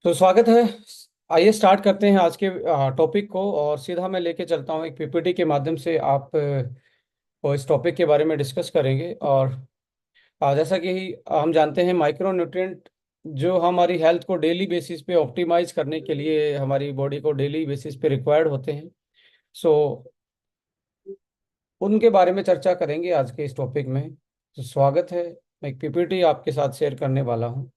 तो स्वागत है। आइए स्टार्ट करते हैं आज के टॉपिक को और सीधा मैं लेके चलता हूँ एक पीपीटी के माध्यम से आप को इस टॉपिक के बारे में डिस्कस करेंगे। और जैसा कि हम जानते हैं माइक्रो न्यूट्रिएंट जो हमारी हेल्थ को डेली बेसिस पे ऑप्टिमाइज करने के लिए हमारी बॉडी को डेली बेसिस पे रिक्वायर्ड होते हैं। सो उनके बारे में चर्चा करेंगे आज के इस टॉपिक में। तो स्वागत है। मैं एक पीपीटी आपके साथ शेयर करने वाला हूँ।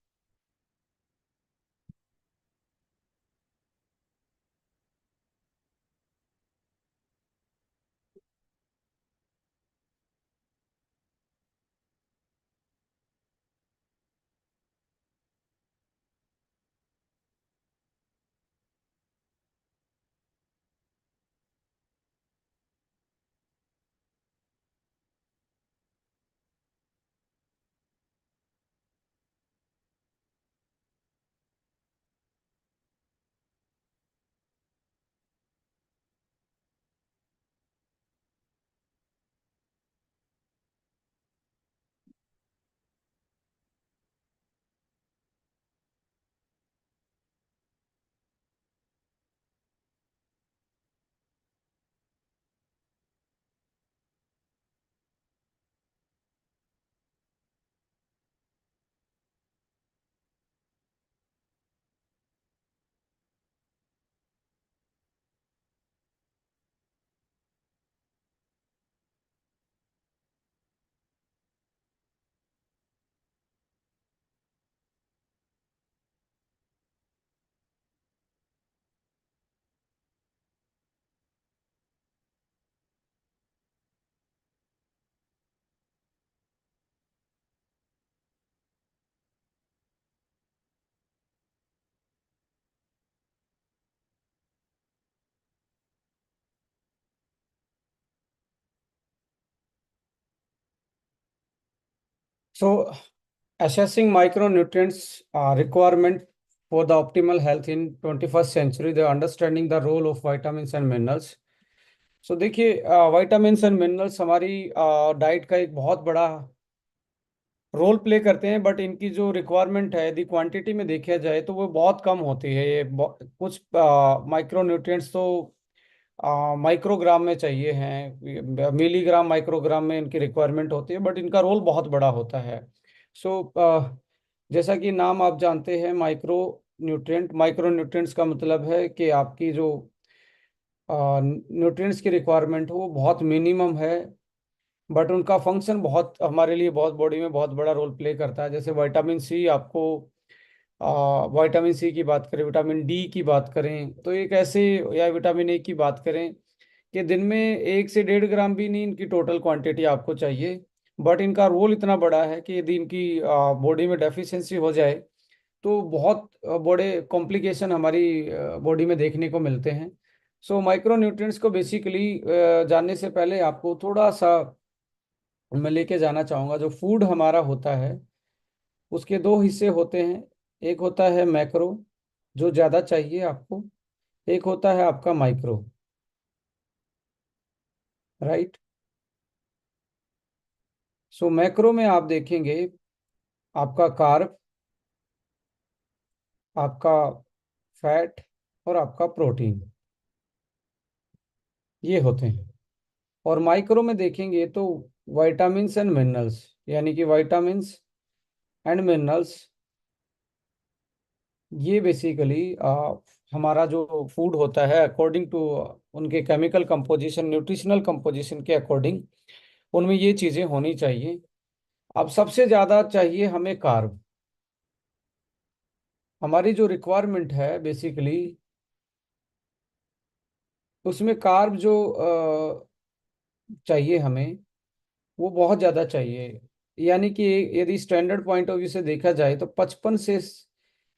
So, assessing micronutrients requirement for the optimal health in 21st century, the understanding the role of vitamins and minerals. So देखिए, vitamins and minerals हमारी डाइट का एक बहुत बड़ा रोल प्ले करते हैं, बट इनकी जो रिक्वायरमेंट है यदि क्वांटिटी में देखा जाए तो वो बहुत कम होती है। ये कुछ माइक्रोन्यूट्रिएंट्स तो माइक्रोग्राम में चाहिए हैं, मिलीग्राम माइक्रोग्राम में इनकी रिक्वायरमेंट होती है, बट इनका रोल बहुत बड़ा होता है। सो जैसा कि नाम आप जानते हैं, माइक्रो न्यूट्रिएंट्स का मतलब है कि आपकी जो न्यूट्रिएंट्स की रिक्वायरमेंट है वो बहुत मिनिमम है, बट उनका फंक्शन बहुत हमारे लिए बहुत बॉडी में बहुत बड़ा रोल प्ले करता है। जैसे विटामिन सी आपको विटामिन सी की बात करें, विटामिन डी की बात करें तो एक ऐसे, या विटामिन ए की बात करें कि दिन में 1 से 1.5 ग्राम भी नहीं इनकी टोटल क्वांटिटी आपको चाहिए। बट इनका रोल इतना बड़ा है कि यदि इनकी बॉडी में डेफिशिएंसी हो जाए तो बहुत बड़े कॉम्प्लिकेशन हमारी बॉडी में देखने को मिलते हैं। सो माइक्रो न्यूट्रिएंट्स को बेसिकली जानने से पहले आपको थोड़ा सा मैं लेके जाना चाहूँगा। जो फूड हमारा होता है उसके दो हिस्से होते हैं। एक होता है मैक्रो, जो ज़्यादा चाहिए आपको। एक होता है आपका माइक्रो, राइट। सो मैक्रो में आप देखेंगे आपका कार्ब, आपका फैट और आपका प्रोटीन, ये होते हैं। और माइक्रो में देखेंगे तो विटामिन्स एंड मिनरल्स, यानी कि विटामिन्स एंड मिनरल्स, ये बेसिकली हमारा जो फूड होता है अकॉर्डिंग टू उनके केमिकल कंपोजिशन, न्यूट्रिशनल कंपोजिशन के अकॉर्डिंग उनमें ये चीज़ें होनी चाहिए। अब सबसे ज़्यादा चाहिए हमें कार्ब। हमारी जो रिक्वायरमेंट है बेसिकली उसमें कार्ब जो चाहिए हमें वो बहुत ज़्यादा चाहिए। यानी कि यदि स्टैंडर्ड पॉइंट ऑफ व्यू से देखा जाए तो 55 से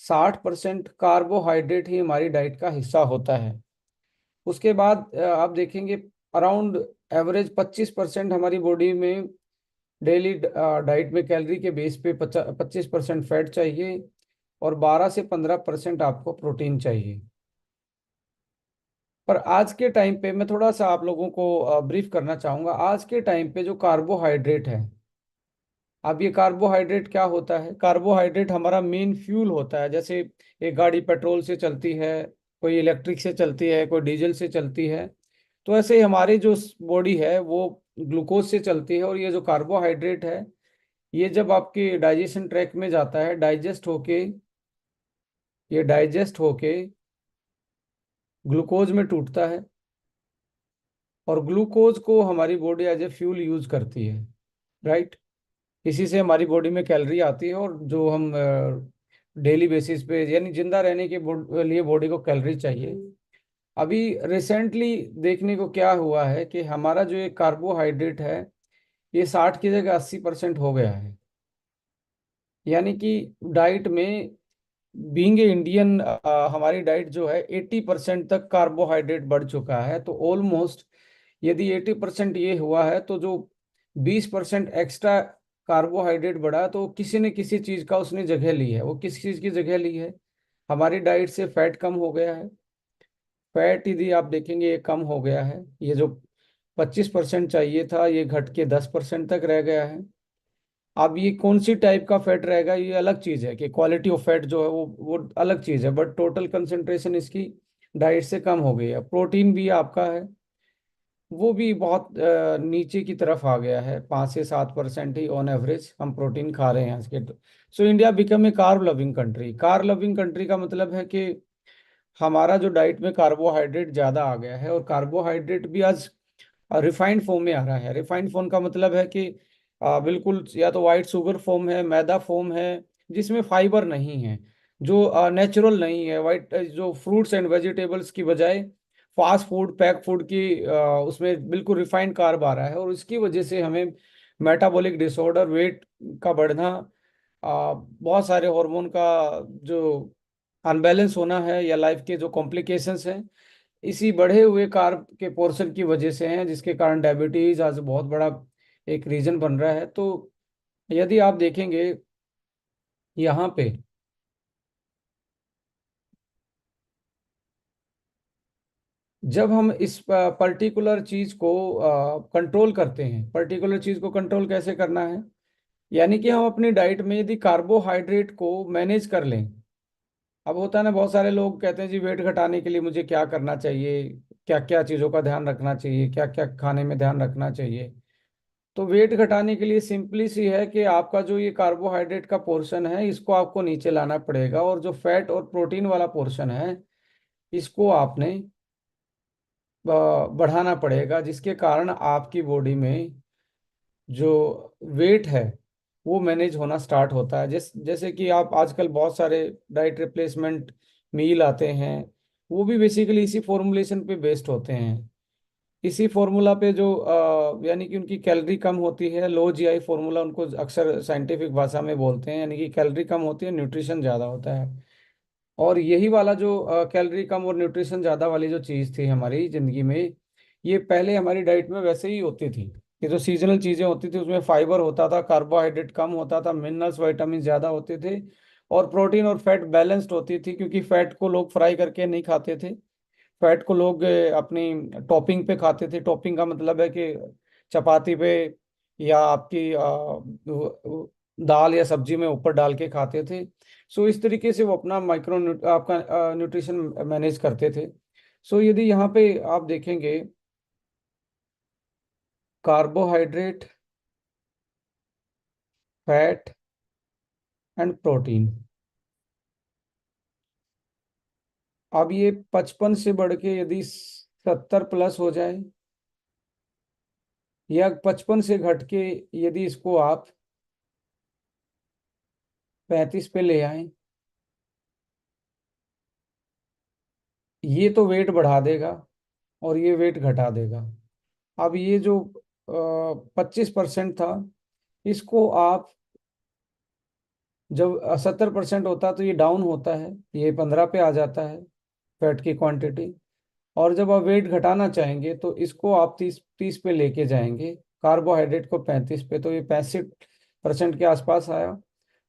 60% कार्बोहाइड्रेट ही हमारी डाइट का हिस्सा होता है। उसके बाद आप देखेंगे अराउंड एवरेज 25% हमारी बॉडी में डेली डाइट में कैलोरी के बेस पे 25% फैट चाहिए और 12 से 15% आपको प्रोटीन चाहिए। पर आज के टाइम पे मैं थोड़ा सा आप लोगों को ब्रीफ करना चाहूँगा। आज के टाइम पे जो कार्बोहाइड्रेट है, अब ये कार्बोहाइड्रेट क्या होता है? कार्बोहाइड्रेट हमारा मेन फ्यूल होता है। जैसे एक गाड़ी पेट्रोल से चलती है, कोई इलेक्ट्रिक से चलती है, कोई डीजल से चलती है, तो ऐसे ही हमारी जो बॉडी है वो ग्लूकोज से चलती है। और ये जो कार्बोहाइड्रेट है, ये जब आपके डाइजेशन ट्रैक में जाता है, डाइजेस्ट होके ग्लूकोज में टूटता है, और ग्लूकोज को हमारी body as a fuel use करती है। राइट। इसी से हमारी बॉडी में कैलोरी आती है, और जो हम डेली बेसिस पे, यानी जिंदा रहने के लिए बॉडी को कैलोरी चाहिए। अभी रिसेंटली देखने को क्या हुआ है कि हमारा जो ये कार्बोहाइड्रेट है, ये 60 की जगह 80% हो गया है। यानी कि डाइट में, बीइंग ए इंडियन, हमारी डाइट जो है 80% तक कार्बोहाइड्रेट बढ़ चुका है। तो ऑलमोस्ट, यदि 80% ये हुआ है, तो जो 20% एक्स्ट्रा कार्बोहाइड्रेट बढ़ा, तो किसी न किसी चीज का उसने जगह ली है। वो किस चीज की जगह ली है? हमारी डाइट से फैट कम हो गया है। फैट यदि आप देखेंगे, ये कम हो गया है। ये जो 25% चाहिए था, ये घट के 10% तक रह गया है। अब ये कौन सी टाइप का फैट रहेगा, ये अलग चीज है, कि क्वालिटी ऑफ फैट जो है वो अलग चीज है, बट टोटल कंसंट्रेशन इसकी डाइट से कम हो गई है। प्रोटीन भी आपका है, वो भी बहुत नीचे की तरफ आ गया है। 5 से 7% ही ऑन एवरेज हम प्रोटीन खा रहे हैं इसके। So India become a carb loving country. Carb loving country का मतलब है कि हमारा जो डाइट में कार्बोहाइड्रेट ज़्यादा आ गया है, और कार्बोहाइड्रेट भी आज रिफाइंड फॉर्म में आ रहा है। रिफाइंड फॉर्म का मतलब है कि बिल्कुल या तो वाइट शुगर फॉर्म है, मैदा फॉर्म है, जिसमें फाइबर नहीं है, जो नेचुरल नहीं है। वाइट जो फ्रूट्स एंड वेजिटेबल्स की बजाय फास्ट फूड, पैक फूड की, उसमें बिल्कुल रिफाइंड कार्ब आ रहा है, और उसकी वजह से हमें मेटाबॉलिक डिसऑर्डर, वेट का बढ़ना, बहुत सारे हार्मोन का जो अनबैलेंस होना है, या लाइफ के जो कॉम्प्लिकेशंस हैं, इसी बढ़े हुए कार्ब के पोर्शन की वजह से हैं, जिसके कारण डायबिटीज आज बहुत बड़ा एक रीजन बन रहा है। तो यदि आप देखेंगे यहाँ पे, जब हम इस पर्टिकुलर चीज को कंट्रोल करते हैं, पर्टिकुलर चीज को कंट्रोल कैसे करना है, यानी कि हम अपनी डाइट में यदि कार्बोहाइड्रेट को मैनेज कर लें। अब होता है ना, बहुत सारे लोग कहते हैं जी वेट घटाने के लिए मुझे क्या करना चाहिए, क्या क्या चीज़ों का ध्यान रखना चाहिए, क्या क्या खाने में ध्यान रखना चाहिए। तो वेट घटाने के लिए सिंपली सी है कि आपका जो ये कार्बोहाइड्रेट का पोर्शन है, इसको आपको नीचे लाना पड़ेगा, और जो फैट और प्रोटीन वाला पोर्शन है, इसको आपने बढ़ाना पड़ेगा, जिसके कारण आपकी बॉडी में जो वेट है वो मैनेज होना स्टार्ट होता है। जैसे कि आप आजकल बहुत सारे डाइट रिप्लेसमेंट मील आते हैं, वो भी बेसिकली इसी फॉर्मुलेशन पे बेस्ड होते हैं। इसी फॉर्मूला पे जो यानी कि उनकी कैलोरी कम होती है, लो जीआई फॉर्मूला उनको अक्सर साइंटिफिक भाषा में बोलते हैं, यानी कि कैलोरी कम होती है, न्यूट्रिशन ज़्यादा होता है। और यही वाला जो कैलोरी कम और न्यूट्रिशन ज़्यादा वाली जो चीज़ थी हमारी ज़िंदगी में, ये पहले हमारी डाइट में वैसे ही होती थी। ये जो सीजनल चीज़ें होती थी, उसमें फाइबर होता था, कार्बोहाइड्रेट कम होता था, मिनरल्स विटामिन ज़्यादा होते थे, और प्रोटीन और फैट बैलेंस्ड होती थी, क्योंकि फैट को लोग फ्राई करके नहीं खाते थे। फैट को लोग अपनी टॉपिंग पे खाते थे। टॉपिंग का मतलब है कि चपाती पे, या आपकी दाल या सब्जी में ऊपर डाल के खाते थे। सो इस तरीके से वो अपना आपका न्यूट्रिशन मैनेज करते थे। सो यदि यहाँ पे आप देखेंगे, कार्बोहाइड्रेट, फैट एंड प्रोटीन, अब ये 55 से बढ़ के यदि 70 प्लस हो जाए, या 55 से घट के यदि इसको आप 35 पे ले आए, ये तो वेट बढ़ा देगा, और ये वेट घटा देगा। अब ये जो 25% था, इसको आप, जब 70% होता है तो ये डाउन होता है, ये 15 पे आ जाता है फैट की क्वांटिटी। और जब आप वेट घटाना चाहेंगे तो इसको आप 30 पे लेके जाएंगे, कार्बोहाइड्रेट को 35 पे, तो ये 65% के आसपास आया।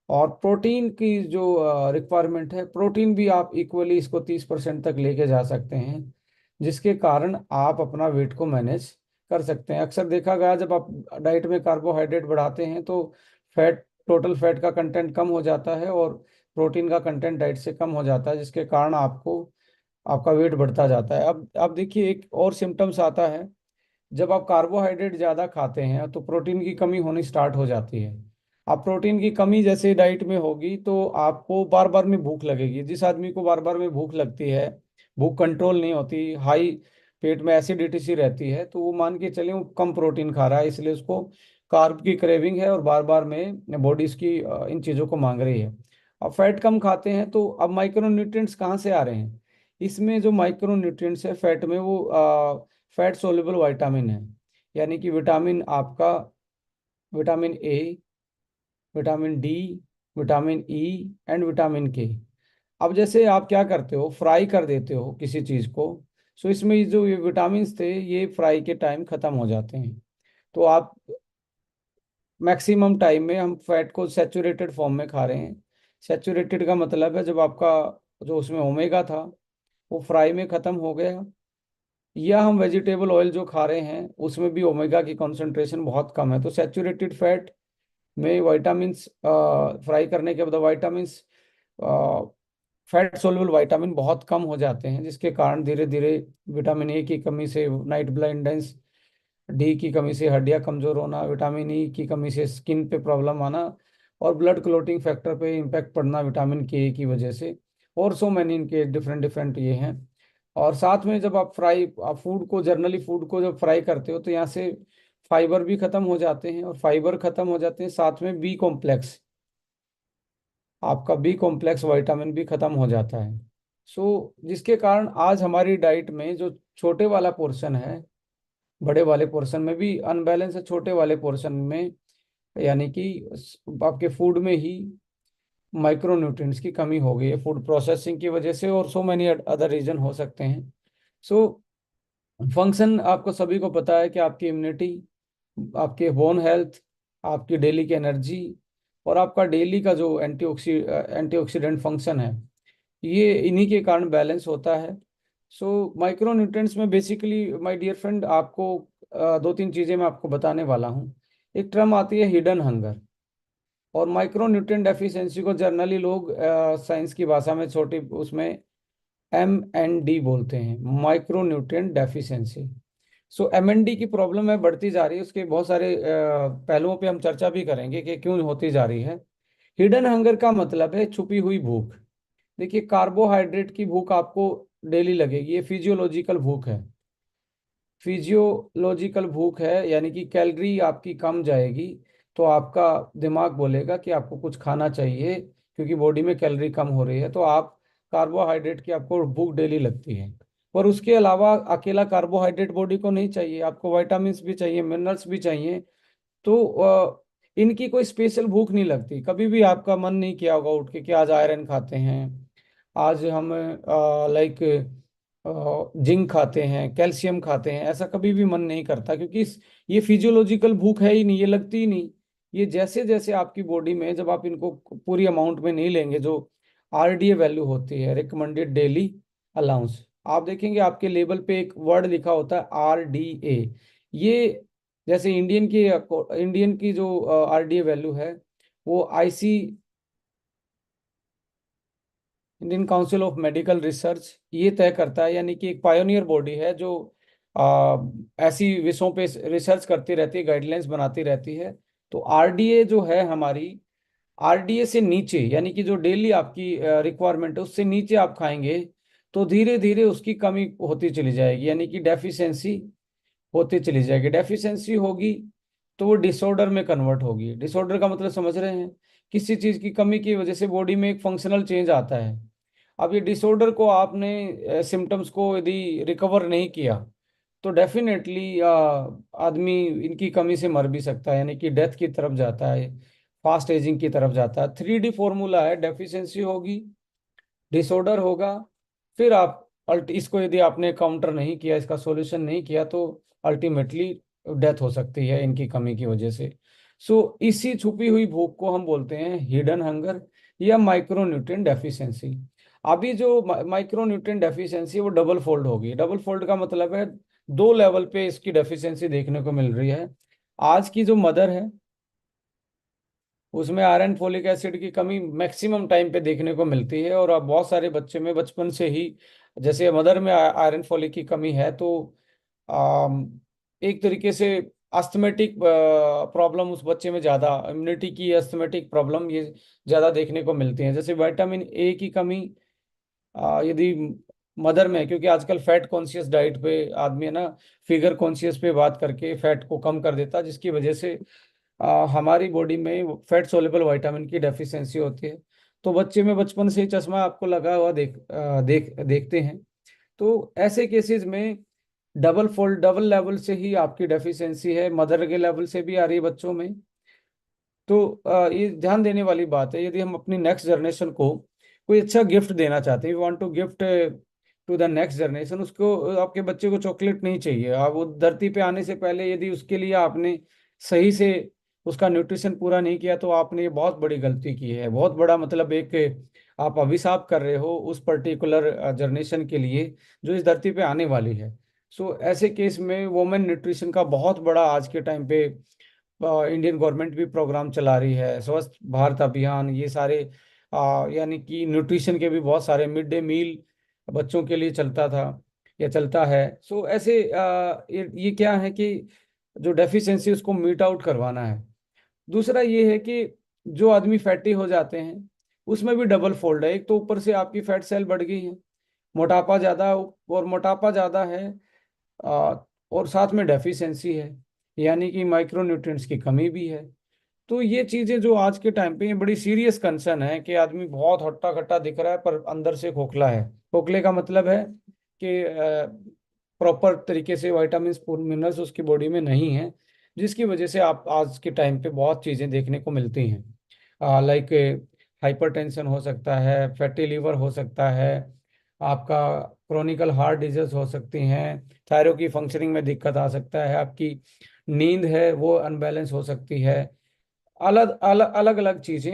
और प्रोटीन की जो रिक्वायरमेंट है, प्रोटीन भी आप इक्वली इसको 30% तक लेके जा सकते हैं, जिसके कारण आप अपना वेट को मैनेज कर सकते हैं। अक्सर देखा गया, जब आप डाइट में कार्बोहाइड्रेट बढ़ाते हैं तो फैट, टोटल फैट का कंटेंट कम हो जाता है और प्रोटीन का कंटेंट डाइट से कम हो जाता है, जिसके कारण आपको आपका वेट बढ़ता जाता है। अब देखिए एक और सिम्टम्स आता है, जब आप कार्बोहाइड्रेट ज़्यादा खाते हैं तो प्रोटीन की कमी होनी स्टार्ट हो जाती है। अब प्रोटीन की कमी जैसे डाइट में होगी तो आपको बार बार में भूख लगेगी। जिस आदमी को बार बार में भूख लगती है, भूख कंट्रोल नहीं होती, हाई पेट में एसिडिटी सी रहती है, तो वो मान के चले वो कम प्रोटीन खा रहा है, इसलिए उसको कार्ब की क्रेविंग है और बार बार में बॉडी इसकी इन चीज़ों को मांग रही है। अब फैट कम खाते हैं तो अब माइक्रो न्यूट्रिएंट्स कहाँ से आ रहे हैं? इसमें जो माइक्रो न्यूट्रिएंट्स है फैट में, वो फैट सोल्यूबल विटामिन है, यानी कि विटामिन आपका, vitamin A, vitamin D, vitamin E and vitamin के। अब जैसे आप क्या करते हो, फ्राई कर देते हो किसी चीज़ को, सो इसमें जो ये विटामिन थे ये फ्राई के टाइम खत्म हो जाते हैं। तो आप मैक्सिमम टाइम में हम फैट को सेचूरेटेड फॉर्म में खा रहे हैं। सेचूरेटेड का मतलब है जब आपका जो उसमें ओमेगा था वो फ्राई में खत्म हो गया, या हम वेजिटेबल ऑयल जो खा रहे हैं उसमें भी ओमेगा की कॉन्सेंट्रेशन बहुत कम है। तो सैचुरेटेड फैट में विटामिन्स फ्राई करने के बाद विटामिन्स, फैट सोल्युबल विटामिन बहुत कम हो जाते हैं, जिसके कारण धीरे धीरे विटामिन ए की कमी से नाइट ब्लाइंडनेस, डी की कमी से हड्डियां कमजोर होना, विटामिन ई की कमी से स्किन पे प्रॉब्लम आना, और ब्लड क्लोटिंग फैक्टर पे इम्पैक्ट पड़ना विटामिन के की वजह से, और सो मैनी इनके डिफरेंट डिफरेंट ये हैं। और साथ में जब आप फ्राई, आप फूड को, जर्नली फूड को जब फ्राई करते हो तो यहाँ से फाइबर भी खत्म हो जाते हैं, और फाइबर खत्म हो जाते हैं साथ में बी कॉम्प्लेक्स, आपका बी कॉम्प्लेक्स विटामिन भी खत्म हो जाता है। सो जिसके कारण आज हमारी डाइट में जो छोटे वाला पोर्शन है, बड़े वाले पोर्शन में भी अनबैलेंस है, छोटे वाले पोर्शन में यानी कि आपके फूड में ही माइक्रोन्यूट्रिएंट्स की कमी हो गई है, फूड प्रोसेसिंग की वजह से, और सो मैनी अदर रीजन हो सकते हैं। सो फंक्शन आपको सभी को पता है कि आपकी इम्यूनिटी, आपके बोन हेल्थ, आपकी डेली की एनर्जी, और आपका डेली का जो एंटीऑक्सीडेंट फंक्शन है, ये इन्हीं के कारण बैलेंस होता है। सो माइक्रो न्यूट्रिएंट्स में बेसिकली माय डियर फ्रेंड आपको दो तीन चीज़ें मैं आपको बताने वाला हूँ। एक टर्म आती है हिडन हंगर, और माइक्रो न्यूट्रिएंट डेफिशिएंसी को जर्नली लोग साइंस की भाषा में छोटी उसमें MND बोलते हैं, माइक्रो न्यूट्रिएंट डेफिशिएंसी। सो MND की प्रॉब्लम है, बढ़ती जा रही है, उसके बहुत सारे पहलुओं पे हम चर्चा भी करेंगे कि क्यों होती जा रही है। हिडन हंगर का मतलब है छुपी हुई भूख। देखिए कार्बोहाइड्रेट की भूख आपको डेली लगेगी, ये फिजियोलॉजिकल भूख है, फिजियोलॉजिकल भूख है, यानी कि कैलोरी आपकी कम जाएगी तो आपका दिमाग बोलेगा कि आपको कुछ खाना चाहिए, क्योंकि बॉडी में कैलोरी कम हो रही है, तो आप कार्बोहाइड्रेट की आपको भूख डेली लगती है। पर उसके अलावा अकेला कार्बोहाइड्रेट बॉडी को नहीं चाहिए, आपको विटामिन्स भी चाहिए, मिनरल्स भी चाहिए। तो इनकी कोई स्पेशल भूख नहीं लगती। कभी भी आपका मन नहीं किया होगा उठ के कि आज आयरन खाते हैं, आज हम लाइक जिंक खाते हैं, कैल्शियम खाते हैं, ऐसा कभी भी मन नहीं करता, क्योंकि ये फिजियोलॉजिकल भूख है ही नहीं, ये लगती ही नहीं। ये जैसे जैसे आपकी बॉडी में, जब आप इनको पूरी अमाउंट में नहीं लेंगे, जो RDA वैल्यू होती है, रिकमेंडेड डेली अलाउंस, आप देखेंगे आपके लेबल पे एक वर्ड लिखा होता है RDA। ये जैसे इंडियन की जो RDA वैल्यू है, वो Indian council of medical research ये तय करता है, यानी कि एक पायोनियर बॉडी है जो ऐसी विषयों पे रिसर्च करती रहती है, गाइडलाइंस बनाती रहती है। तो RDA जो है हमारी, RDA से नीचे, यानी कि जो डेली आपकी रिक्वायरमेंट है उससे नीचे आप खाएंगे तो धीरे धीरे उसकी कमी होती चली जाएगी, यानी कि डेफिशिएंसी होती चली जाएगी। डेफिशिएंसी होगी तो वो डिसऑर्डर में कन्वर्ट होगी। डिसऑर्डर का मतलब समझ रहे हैं, किसी चीज की कमी की वजह से बॉडी में एक फंक्शनल चेंज आता है। अब ये डिसऑर्डर को आपने सिम्टम्स को यदि रिकवर नहीं किया तो डेफिनेटली आदमी इनकी कमी से मर भी सकता है, यानी कि डेथ की तरफ जाता है, फास्ट एजिंग की तरफ जाता है। 3D फॉर्मूला है, डेफिशिएंसी होगी, डिसऑर्डर होगा, फिर आप अल्ट इसको यदि आपने काउंटर नहीं किया, इसका सॉल्यूशन नहीं किया, तो अल्टीमेटली डेथ हो सकती है इनकी कमी की वजह से। सो इसी छुपी हुई भूख को हम बोलते हैं हिडन हंगर या माइक्रोन्यूट्रिएंट डेफिशिएंसी। अभी जो माइक्रोन्यूट्रिएंट डेफिशिएंसी वो डबल फोल्ड होगी। डबल फोल्ड का मतलब है दो लेवल पे इसकी डेफिशिएंसी देखने को मिल रही है। आज की जो मदर है, उसमें आयरन फोलिक एसिड की कमी मैक्सिमम टाइम पे देखने को मिलती है। और अब बहुत सारे बच्चे में बचपन से ही, जैसे मदर में आयरन फोलिक की कमी है, तो आम, एक तरीके से अस्थमेटिक प्रॉब्लम उस बच्चे में ज़्यादा, इम्यूनिटी की अस्थमेटिक प्रॉब्लम ये ज़्यादा देखने को मिलती है। जैसे विटामिन ए की कमी यदि मदर में है, क्योंकि आजकल फैट कॉन्शियस डाइट पे आदमी है ना, फिगर कॉन्शियस पे बात करके फैट को कम कर देता है, जिसकी वजह से हमारी बॉडी में फैट सोल्युबल विटामिन की डेफिशिएंसी होती है। तो बच्चे में बचपन से ही चश्मा आपको लगा हुआ देखते हैं। तो ऐसे केसेस में डबल लेवल से ही आपकी डेफिशिएंसी है, मदर के लेवल से भी आ रही है बच्चों में। तो ये ध्यान देने वाली बात है। यदि हम अपनी नेक्स्ट जनरेशन को कोई अच्छा गिफ्ट देना चाहते हैं, we want to gift to the next generation, उसको आपके बच्चे को चॉकलेट नहीं चाहिए। आप वो धरती पे आने से पहले यदि उसके लिए आपने सही से उसका न्यूट्रिशन पूरा नहीं किया, तो आपने ये बहुत बड़ी गलती की है। बहुत बड़ा मतलब एक आप अभिशाप कर रहे हो उस पर्टिकुलर जनरेशन के लिए जो इस धरती पे आने वाली है। सो ऐसे केस में वोमेन न्यूट्रिशन का बहुत बड़ा आज के टाइम पे इंडियन गवर्नमेंट भी प्रोग्राम चला रही है, स्वस्थ भारत अभियान, ये सारे यानी कि न्यूट्रिशन के भी बहुत सारे मिड डे मील बच्चों के लिए चलता था या चलता है। सो ऐसे ये क्या है कि जो डेफिशिएंसी उसको मीट आउट करवाना है। दूसरा ये है कि जो आदमी फैटी हो जाते हैं उसमें भी डबल फोल्ड है। एक तो ऊपर से आपकी फैट सेल बढ़ गई है, मोटापा ज़्यादा, और मोटापा ज़्यादा है, और साथ में डेफिशिएंसी है, यानी कि माइक्रो न्यूट्रिएंट्स की कमी भी है। तो ये चीजें जो आज के टाइम पे ये बड़ी सीरियस कंसर्न है कि आदमी बहुत हट्टा कट्टा दिख रहा है पर अंदर से खोखला है। खोखले का मतलब है कि प्रॉपर तरीके से विटामिन मिनरल्स उसकी बॉडी में नहीं है, जिसकी वजह से आप आज के टाइम पे बहुत चीजें देखने को मिलती हैं, लाइक हाइपरटेंशन हो सकता है, फैटी लीवर हो सकता है, आपका क्रोनिकल हार्ट डिजीज हो सकती हैं, थायराइड की फंक्शनिंग में दिक्कत आ सकता है, आपकी नींद है वो अनबैलेंस हो सकती है। अलग अलग अलग अलग चीजें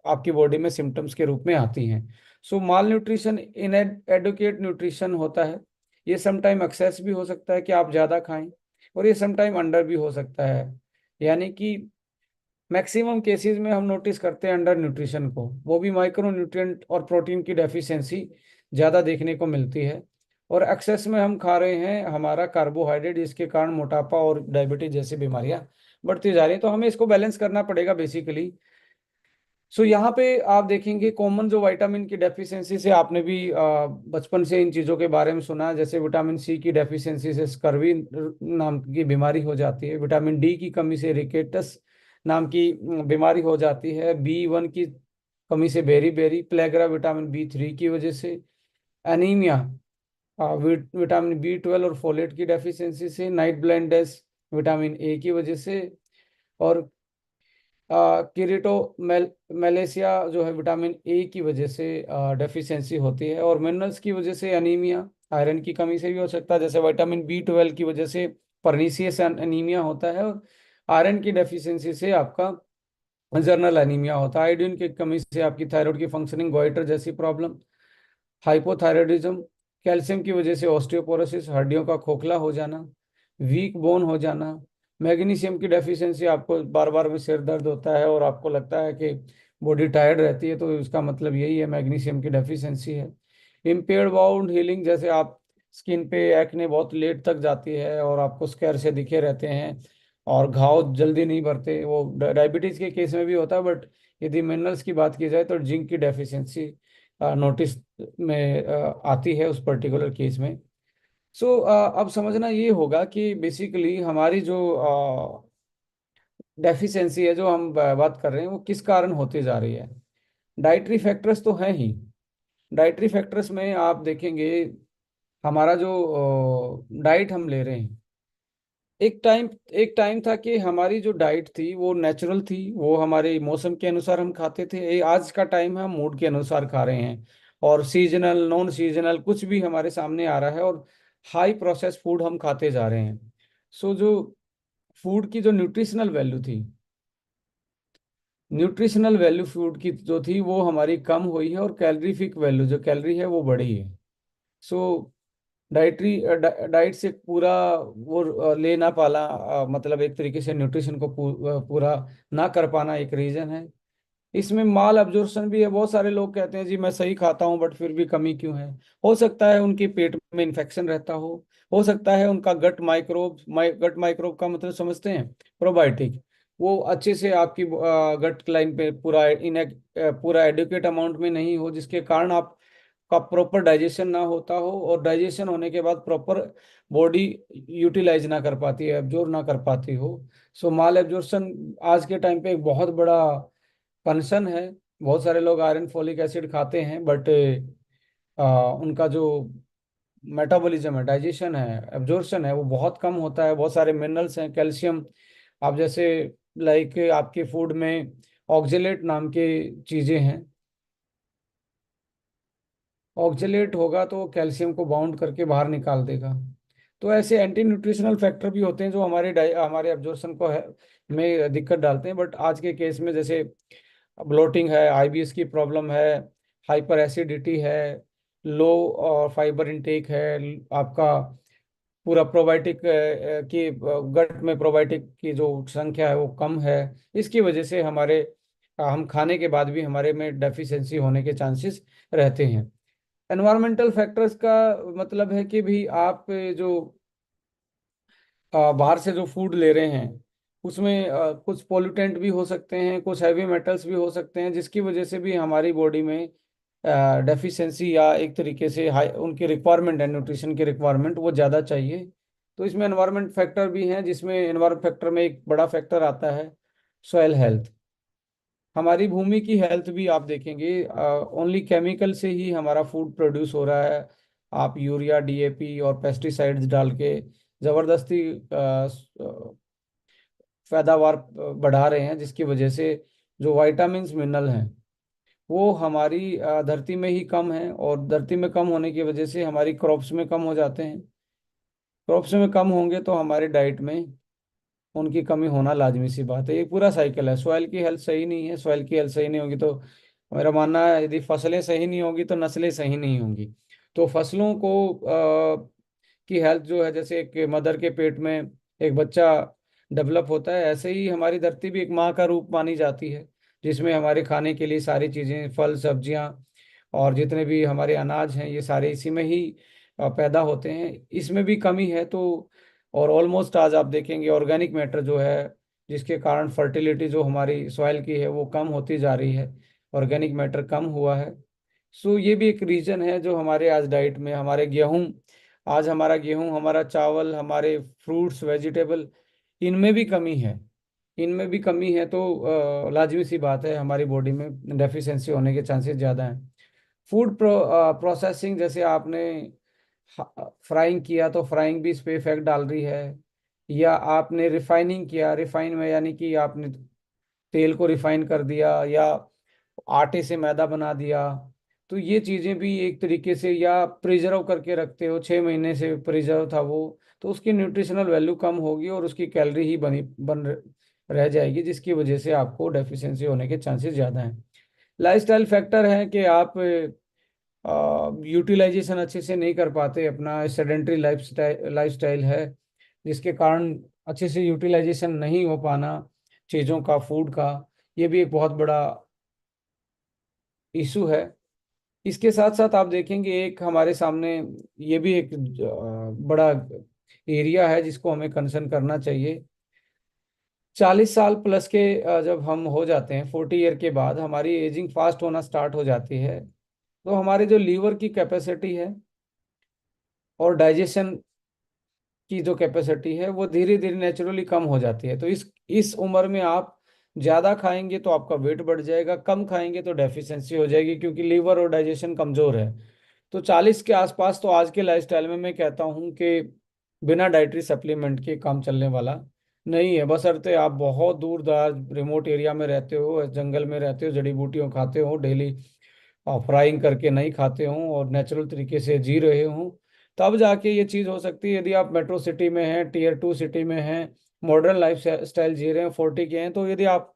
आपकी बॉडी में सिम्टम्स के रूप में आती हैं। सो माल न्यूट्रिशन इन एडुकेट न्यूट्रिशन होता है। ये समटाइम एक्सेस भी हो सकता है कि आप ज़्यादा खाएं, और ये समटाइम अंडर भी हो सकता है। यानी कि मैक्सिमम केसेस में हम नोटिस करते हैं अंडर न्यूट्रिशन को, वो भी माइक्रो न्यूट्रिएंट और प्रोटीन की डेफिशिएंसी ज़्यादा देखने को मिलती है। और एक्सेस में हम खा रहे हैं हमारा कार्बोहाइड्रेट, जिसके कारण मोटापा और डायबिटीज जैसी बीमारियां बढ़ती जा रही है। तो हमें इसको बैलेंस करना पड़ेगा बेसिकली। सो यहाँ पे आप देखेंगे कॉमन जो विटामिन की डेफिशिएंसी से आपने भी बचपन से इन चीज़ों के बारे में सुना है, जैसे विटामिन सी की डेफिशिएंसी से स्कर्वी नाम की बीमारी हो जाती है, विटामिन डी की कमी से रिकेटस नाम की बीमारी हो जाती है, बी 1 की कमी से बेरी बेरी प्लेगरा, विटामिन बी 3 की वजह से एनीमिया, विटामिन बी 12 और फोलेट की डेफिशिएंसी से, नाइट ब्लाइंडनेस विटामिन ए की वजह से, और किरीटो मेलेशिया जो है विटामिन ए की वजह से डेफिशिएंसी होती है, और मिनरल्स की वजह से एनीमिया आयरन की कमी से भी हो सकता है, जैसे विटामिन बी 12 की वजह से परनीसियस एनीमिया होता है, और आयरन की डेफिशिएंसी से आपका जर्नल एनीमिया होता है। आयोडीन की कमी से आपकी थायराइड की फंक्शनिंग, गोइटर जैसी प्रॉब्लम, हाइपोथायराइडिज्म, कैल्शियम की वजह से ऑस्टियोपोरोसिस, हड्डियों का खोखला हो जाना, वीक बोन हो जाना, मैग्नीशियम की डेफिशिएंसी, आपको बार बार में सिर दर्द होता है और आपको लगता है कि बॉडी टायर्ड रहती है, तो इसका मतलब यही है, मैग्नीशियम की डेफिशिएंसी है। इम्पेयर्ड वाउंड हीलिंग, जैसे आप स्किन पे एक्ने बहुत लेट तक जाती है और आपको स्कैर से दिखे रहते हैं और घाव जल्दी नहीं भरते, वो डायबिटीज के केस में भी होता है। बट यदि मिनरल्स की बात की जाए तो जिंक की डेफिशिएंसी नोटिस में आती है उस पर्टिकुलर केस में। सो अब समझना ये होगा कि बेसिकली हमारी जो डेफिशिएंसी है, जो हम बात कर रहे हैं, वो किस कारण होती जा रही है। डाइटरी फैक्टर्स तो हैं ही। डाइटरी फैक्टर्स में आप देखेंगे हमारा जो डाइट हम ले रहे हैं, एक टाइम था कि हमारी जो डाइट थी वो नेचुरल थी, वो हमारे मौसम के अनुसार हम खाते थे। आज का टाइम है हम मूड के अनुसार खा रहे हैं, और सीजनल नॉन सीजनल कुछ भी हमारे सामने आ रहा है, और हाई प्रोसेस फूड हम खाते जा रहे हैं। सो जो फूड की जो न्यूट्रिशनल वैल्यू फूड की जो थी वो हमारी कम हुई है, और कैलोरीफिक वैल्यू जो कैलोरी है वो बढ़ी है। सो डाइटरी डाइट से पूरा वो ले ना पाला, मतलब एक तरीके से न्यूट्रिशन को पूरा ना कर पाना एक रीजन है। इसमें माल एब्जॉर्प्शन भी है। बहुत सारे लोग कहते हैं जी मैं सही खाता हूँ बट फिर भी कमी क्यों है। हो सकता है उनके पेट में इन्फेक्शन रहता हो सकता है उनका गट माइक्रोब का मतलब समझते हैं, प्रोबायोटिक, वो अच्छे से आपकी गट लाइन पे पूरा एडुकेट अमाउंट में नहीं हो, जिसके कारण आप का प्रॉपर डाइजेशन ना होता हो, और डाइजेशन होने के बाद प्रॉपर बॉडी यूटिलाइज ना कर पाती है, एब्जॉर्ब ना कर पाती हो। सो माल एब्जॉर्प्शन आज के टाइम पे एक बहुत बड़ा कंसर्न है। बहुत सारे लोग आयरन फॉलिक एसिड खाते हैं बट उनका जो मेटाबॉलिज्म है, डाइजेशन है, एब्जॉर्प्शन है, वो बहुत कम होता है। बहुत सारे मिनरल्स हैं, कैल्शियम, आप जैसे लाइक आपके फूड में ऑक्जेलेट नाम के चीज़ें हैं। ऑक्जेलेट होगा तो कैल्शियम को बाउंड करके बाहर निकाल देगा। तो ऐसे एंटी न्यूट्रिशनल फैक्टर भी होते हैं जो हमारे एब्जॉर्प्शन को में दिक्कत डालते हैं। बट आज के केस में जैसे ब्लोटिंग है, आईबीएस की प्रॉब्लम है, हाइपर एसिडिटी है, लो और फाइबर इनटेक है, आपका पूरा प्रोबायोटिक की गट में प्रोबायोटिक की जो संख्या है वो कम है, इसकी वजह से हम खाने के बाद भी हमारे में डेफिशिएंसी होने के चांसेस रहते हैं। एनवायरमेंटल फैक्टर्स का मतलब है कि भी आप जो बाहर से जो फूड ले रहे हैं उसमें कुछ पोल्यूटेंट भी हो सकते हैं, कुछ हैवी मेटल्स भी हो सकते हैं, जिसकी वजह से भी हमारी बॉडी में डेफिशिएंसी या एक तरीके से हाई उनकी रिक्वायरमेंट है, न्यूट्रिशन की रिक्वायरमेंट वो ज़्यादा चाहिए। तो इसमें एनवायरमेंट फैक्टर भी हैं, जिसमें एनवायरमेंट फैक्टर में एक बड़ा फैक्टर आता है सॉइल हेल्थ। हमारी भूमि की हेल्थ भी आप देखेंगे, ओनली केमिकल से ही हमारा फूड प्रोड्यूस हो रहा है। आप यूरिया, डीएपी और पेस्टिसाइड्स डाल के ज़बरदस्ती पैदावार बढ़ा रहे हैं, जिसकी वजह से जो वाइटामिन मिनरल हैं वो हमारी धरती में ही कम है, और धरती में कम होने की वजह से हमारी क्रॉप्स में कम हो जाते हैं। क्रॉप्स में कम होंगे तो हमारे डाइट में उनकी कमी होना लाजमी सी बात है। ये पूरा साइकिल है। सॉइल की हेल्थ सही नहीं है, सॉइल की हेल्थ सही नहीं होगी तो मेरा मानना है यदि फसलें सही नहीं होगी तो नस्लें सही नहीं होंगी। तो फसलों को की हेल्थ जो है, जैसे एक मदर के पेट में एक बच्चा डेवलप होता है, ऐसे ही हमारी धरती भी एक माँ का रूप मानी जाती है, जिसमें हमारे खाने के लिए सारी चीज़ें, फल सब्जियाँ और जितने भी हमारे अनाज हैं ये सारे इसी में ही पैदा होते हैं। इसमें भी कमी है तो, और ऑलमोस्ट आज आप देखेंगे ऑर्गेनिक मैटर जो है, जिसके कारण फर्टिलिटी जो हमारी सॉइल की है वो कम होती जा रही है, ऑर्गेनिक मैटर कम हुआ है। सो ये भी एक रीजन है जो हमारे आज डाइट में, हमारा गेहूं, हमारा चावल, हमारे फ्रूट्स वेजिटेबल, इनमें भी कमी है। इनमें भी कमी है तो लाजमी सी बात है हमारी बॉडी में डेफिशिएंसी होने के चांसेस ज़्यादा हैं। फूड प्रोसेसिंग, जैसे आपने फ्राइंग किया तो फ्राइंग भी इस पे इफेक्ट डाल रही है, या आपने रिफाइनिंग किया, रिफाइन में यानी कि आपने तेल को रिफाइन कर दिया, या आटे से मैदा बना दिया, तो ये चीज़ें भी एक तरीके से, या प्रिजर्व करके रखते हो, 6 महीने से प्रिजर्व था वो, तो उसकी न्यूट्रिशनल वैल्यू कम होगी और उसकी कैलोरी ही रह जाएगी, जिसकी वजह से आपको डेफिशिएंसी होने के चांसेस ज़्यादा हैं। लाइफस्टाइल फैक्टर है कि आप यूटिलाइजेशन अच्छे से नहीं कर पाते, अपना सेडेंट्री लाइफस्टाइल है, जिसके कारण अच्छे से यूटिलाइजेशन नहीं हो पाना चीज़ों का, फूड का, ये भी एक बहुत बड़ा इशू है। इसके साथ साथ आप देखेंगे एक हमारे सामने ये भी एक बड़ा एरिया है जिसको हमें कंसर्न करना चाहिए। 40 साल प्लस के जब हम हो जाते हैं, 40 ईयर के बाद हमारी एजिंग फास्ट होना स्टार्ट हो जाती है, तो हमारे जो लीवर की कैपेसिटी है और डाइजेशन की जो कैपेसिटी है वो धीरे धीरे नेचुरली कम हो जाती है। तो इस उम्र में आप ज़्यादा खाएंगे तो आपका वेट बढ़ जाएगा, कम खाएंगे तो डेफिशिएंसी हो जाएगी, क्योंकि लीवर और डाइजेशन कमज़ोर है। तो 40 के आसपास तो आज के लाइफस्टाइल में मैं कहता हूँ कि बिना डाइटरी सप्लीमेंट के काम चलने वाला नहीं है, बशर्ते आप बहुत दूर दराज रिमोट एरिया में रहते हो, जंगल में रहते हो, जड़ी बूटियों खाते हो डेली, और फ्राइंग करके नहीं खाते हों और नेचुरल तरीके से जी रहे हों, तब जाके ये चीज़ हो सकती है। यदि आप मेट्रो सिटी में हैं, टीयर 2 सिटी में हैं, मॉडर्न लाइफ स्टाइल जी रहे हैं, 40 के हैं, तो यदि आप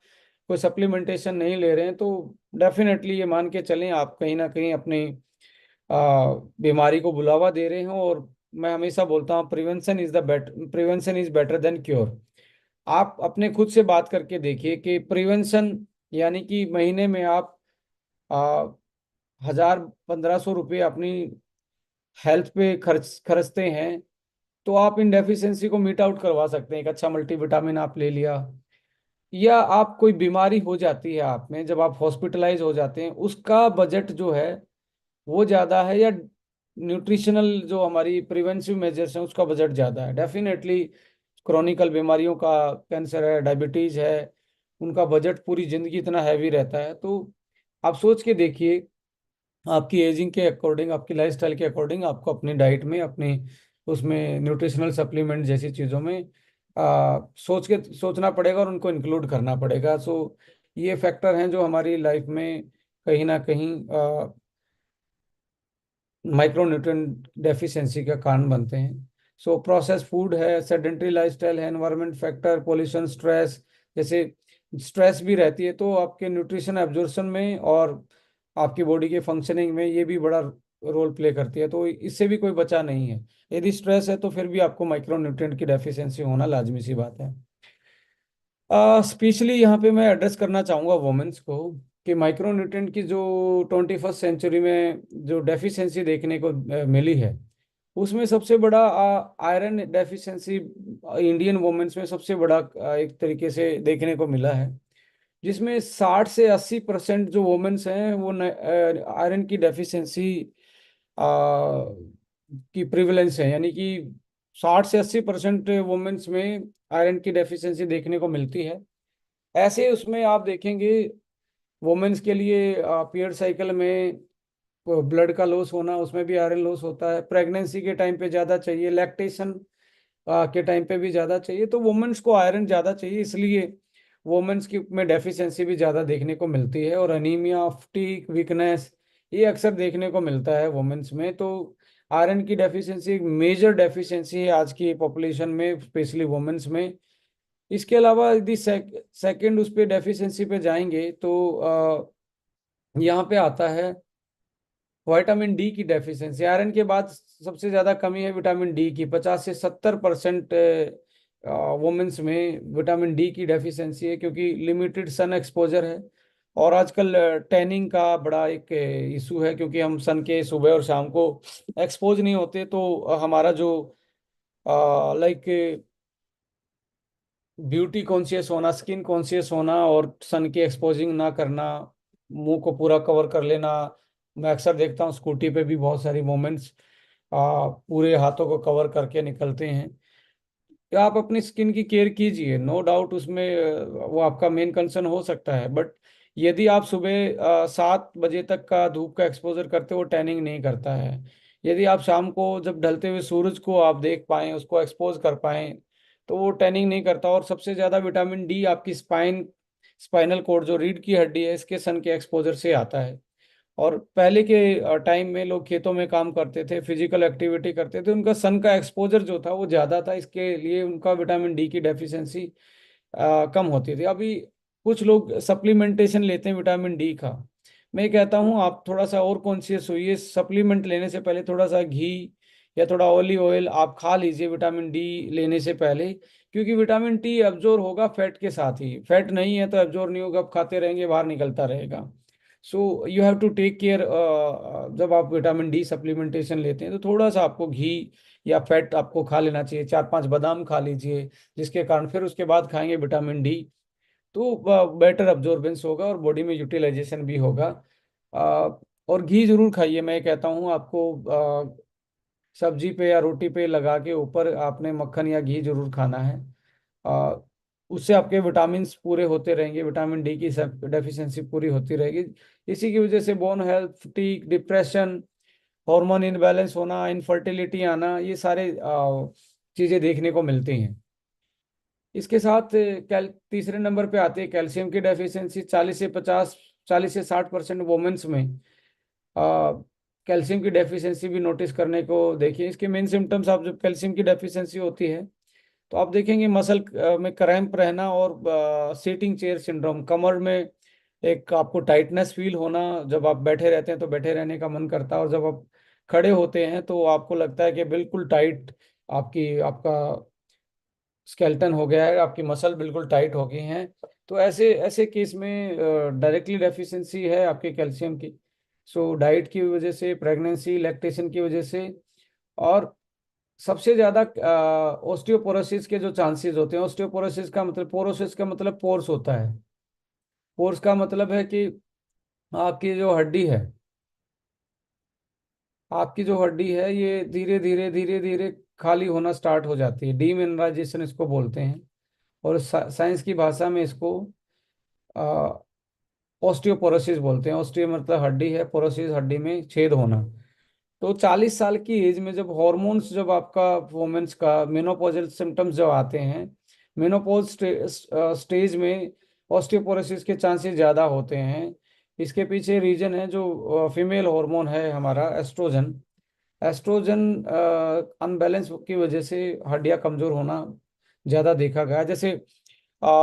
कोई सप्लीमेंटेशन नहीं ले रहे हैं तो डेफिनेटली ये मान के चलें आप कहीं ना कहीं अपनी बीमारी को बुलावा दे रहे हो, और मैं हमेशा बोलता हूँ, prevention is better than cure. आप अपने खुद से बात करके देखिए कि प्रिवेंशन यानी कि महीने में आप आ, 1,000-1,500 रुपये अपनी हेल्थ पे खर्चते हैं, तो आप इन डेफिशिएंसी को मीट आउट करवा सकते हैं। एक अच्छा मल्टीविटामिन आप ले लिया, या आप कोई बीमारी हो जाती है आप में, जब आप हॉस्पिटलाइज हो जाते हैं, उसका बजट जो है वो ज़्यादा है, या न्यूट्रिशनल जो हमारी प्रिवेंटिव मेजर्स हैं उसका बजट ज़्यादा है। डेफिनेटली क्रॉनिकल बीमारियों का, कैंसर है, डायबिटीज़ है, उनका बजट पूरी ज़िंदगी इतना हैवी रहता है। तो आप सोच के देखिए, आपकी एजिंग के अकॉर्डिंग, आपकी लाइफस्टाइल के अकॉर्डिंग आपको अपनी डाइट में, अपनी उसमें न्यूट्रिशनल सप्लीमेंट जैसी चीज़ों में सोचना पड़ेगा और उनको इंक्लूड करना पड़ेगा। सो ये फैक्टर हैं जो हमारी लाइफ में कहीं ना कहीं माइक्रोन्यूट्रिएंट डेफिशिएंसी का कारण बनते हैं। सो प्रोसेस फूड है, सेडेंट्री लाइफस्टाइल है, एनवायरनमेंट फैक्टर, पोल्यूशन, स्ट्रेस, जैसे स्ट्रेस भी रहती है तो आपके न्यूट्रिशन एब्जॉर्प्शन में और आपकी बॉडी के फंक्शनिंग में ये भी बड़ा रोल प्ले करती है। तो इससे भी कोई बचा नहीं है। यदि स्ट्रेस है तो फिर भी आपको माइक्रोन्यूट्रिएंट की डेफिशिएंसी होना लाजमी सी बात है। स्पेशली यहाँ पे मैं एड्रेस करना चाहूँगा वुमेन्स को, कि माइक्रोन्यूट्रिएंट की जो 21st सेंचुरी में जो डेफिशिएंसी देखने को मिली है, उसमें सबसे बड़ा आयरन डेफिशिएंसी इंडियन वुमेन्स में सबसे बड़ा एक तरीके से देखने को मिला है, जिसमें 60 से 80% जो वुमेन्स हैं वो आयरन की डेफिशिएंसी की प्रिवलेंस है। यानी कि 60 से 80% वुमेन्स में आयरन की डेफिशिएंसी देखने को मिलती है। ऐसे उसमें आप देखेंगे वुमेन्स के लिए पीरियड साइकिल में ब्लड का लॉस होना, उसमें भी आयरन लॉस होता है। प्रेगनेंसी के टाइम पे ज़्यादा चाहिए, लैक्टेशन के टाइम पे भी ज़्यादा चाहिए। तो वुमेन्स को आयरन ज़्यादा चाहिए, इसलिए वुमेन्स की में डेफिशिएंसी भी ज़्यादा देखने को मिलती है। और अनीमिया, फटीग, वीकनेस, ये अक्सर देखने को मिलता है वुमेन्स में। तो आयरन की डेफिशिएंसी एक मेजर डेफिशिएंसी है आज की पॉपुलेशन में, स्पेशली वुमेन्स में। इसके अलावा यदि सेकंड उस पे डेफिशिएंसी पे जाएंगे तो यहाँ पे आता है विटामिन डी की डेफिशिएंसी। आयरन के बाद सबसे ज्यादा कमी है विटामिन डी की। 50 से 70% वुमेन्स में विटामिन डी की डेफिशिएंसी है, क्योंकि लिमिटेड सन एक्सपोजर है। और आजकल टैनिंग का बड़ा एक इशू है, क्योंकि हम सन के सुबह और शाम को एक्सपोज नहीं होते। तो हमारा जो लाइक ब्यूटी कॉन्शियस होना, स्किन कॉन्शियस होना और सन की एक्सपोजिंग ना करना, मुंह को पूरा कवर कर लेना। मैं अक्सर देखता हूँ स्कूटी पे भी बहुत सारी मोमेंट्स पूरे हाथों को कवर करके निकलते हैं। या आप अपनी स्किन की केयर कीजिए, नो डाउट उसमें वो आपका मेन कंसर्न हो सकता है। बट यदि आप सुबह 7 बजे तक का धूप का एक्सपोजर करते हो, वो टैनिंग नहीं करता है। यदि आप शाम को जब ढलते हुए सूरज को आप देख पाएं, उसको एक्सपोज कर पाएं, तो वो टैनिंग नहीं करता। और सबसे ज़्यादा विटामिन डी आपकी स्पाइनल कोड, जो रीढ़ की हड्डी है, इसके सन के एक्सपोजर से आता है। और पहले के टाइम में लोग खेतों में काम करते थे, फिजिकल एक्टिविटी करते थे, उनका सन का एक्सपोजर जो था वो ज़्यादा था, इसके लिए उनका विटामिन डी की डेफिशिएंसी कम होती थी। अभी कुछ लोग सप्लीमेंटेशन लेते हैं विटामिन डी का। मैं कहता हूँ आप थोड़ा सा और कॉन्शियस होइए, सप्लीमेंट लेने से पहले थोड़ा सा घी या थोड़ा ऑलिव ऑयल आप खा लीजिए विटामिन डी लेने से पहले। क्योंकि विटामिन डी एब्जॉर्ब होगा फैट के साथ ही, फैट नहीं है तो एब्जॉर्ब नहीं होगा, आप खाते रहेंगे बाहर निकलता रहेगा। So you have to take care. जब आप विटामिन डी सप्लीमेंटेशन लेते हैं तो थोड़ा सा आपको घी या फैट आपको खा लेना चाहिए, 4-5 बादाम खा लीजिए, जिसके कारण फिर उसके बाद खाएंगे विटामिन डी, तो बेटर अब्जॉर्बेंस होगा और बॉडी में यूटिलाइजेशन भी होगा। और घी जरूर खाइए, मैं कहता हूँ आपको सब्जी पे या रोटी पे लगा के ऊपर आपने मक्खन या घी जरूर खाना है। आ, उससे आपके विटामिन्स पूरे होते रहेंगे, विटामिन डी की सब डेफिशिएंसी पूरी होती रहेगी। इसी की वजह से bone health, fatigue, depression, hormone imbalance होना, इनफर्टिलिटी आना, ये सारे चीज़ें देखने को मिलती हैं। इसके साथ तीसरे नंबर पे आते हैं कैल्शियम की डेफिशिएंसी। 40 से 60% वुमेन्स में आ, कैल्शियम की डेफिशिएंसी भी नोटिस करने को देखिए। इसके मेन सिम्टम्स, आप जब कैल्शियम की डेफिशिएंसी होती है तो आप देखेंगे मसल में क्रैम्प रहना, और सीटिंग चेयर सिंड्रोम, कमर में एक आपको टाइटनेस फील होना। जब आप बैठे रहते हैं तो बैठे रहने का मन करता है, और जब आप खड़े होते हैं तो आपको लगता है कि बिल्कुल टाइट आपकी आपका स्केलेटन हो गया है, आपकी मसल बिल्कुल टाइट हो गई हैं। तो ऐसे ऐसे केस में डायरेक्टली डेफिशिएंसी है आपके कैल्शियम की। सो डाइट की वजह से, प्रेगनेंसी, लैक्टेशन की वजह से, और सबसे ज्यादा ओस्टियोपोरोसिस के जो चांसेस होते हैं, ओस्टियोपोरोसिस का मतलब, पोरोसिस का मतलब पोर्स होता है। पोर्स का मतलब है कि आपकी जो हड्डी है, आपकी जो हड्डी है ये धीरे धीरे धीरे धीरे खाली होना स्टार्ट हो जाती है। डीमिनराइजेशन इसको बोलते हैं, और साइंस की भाषा में इसको ऑस्टियोपोरोसिस बोलते हैं। ऑस्टियो मतलब हड्डी है, पोरोसिस हड्डी में छेद होना। तो 40 साल की एज में जब हॉर्मोन्स, जब आपका वुमेन्स का मेनोपॉजल सिम्टम्स जब आते हैं, मेनोपॉज स्टेज में ऑस्टियोपोरोसिस के चांसेस ज़्यादा होते हैं। इसके पीछे रीजन है जो फीमेल हार्मोन है हमारा एस्ट्रोजन। एस्ट्रोजन अनबैलेंस की वजह से हड्डियां कमजोर होना ज़्यादा देखा गया है। जैसे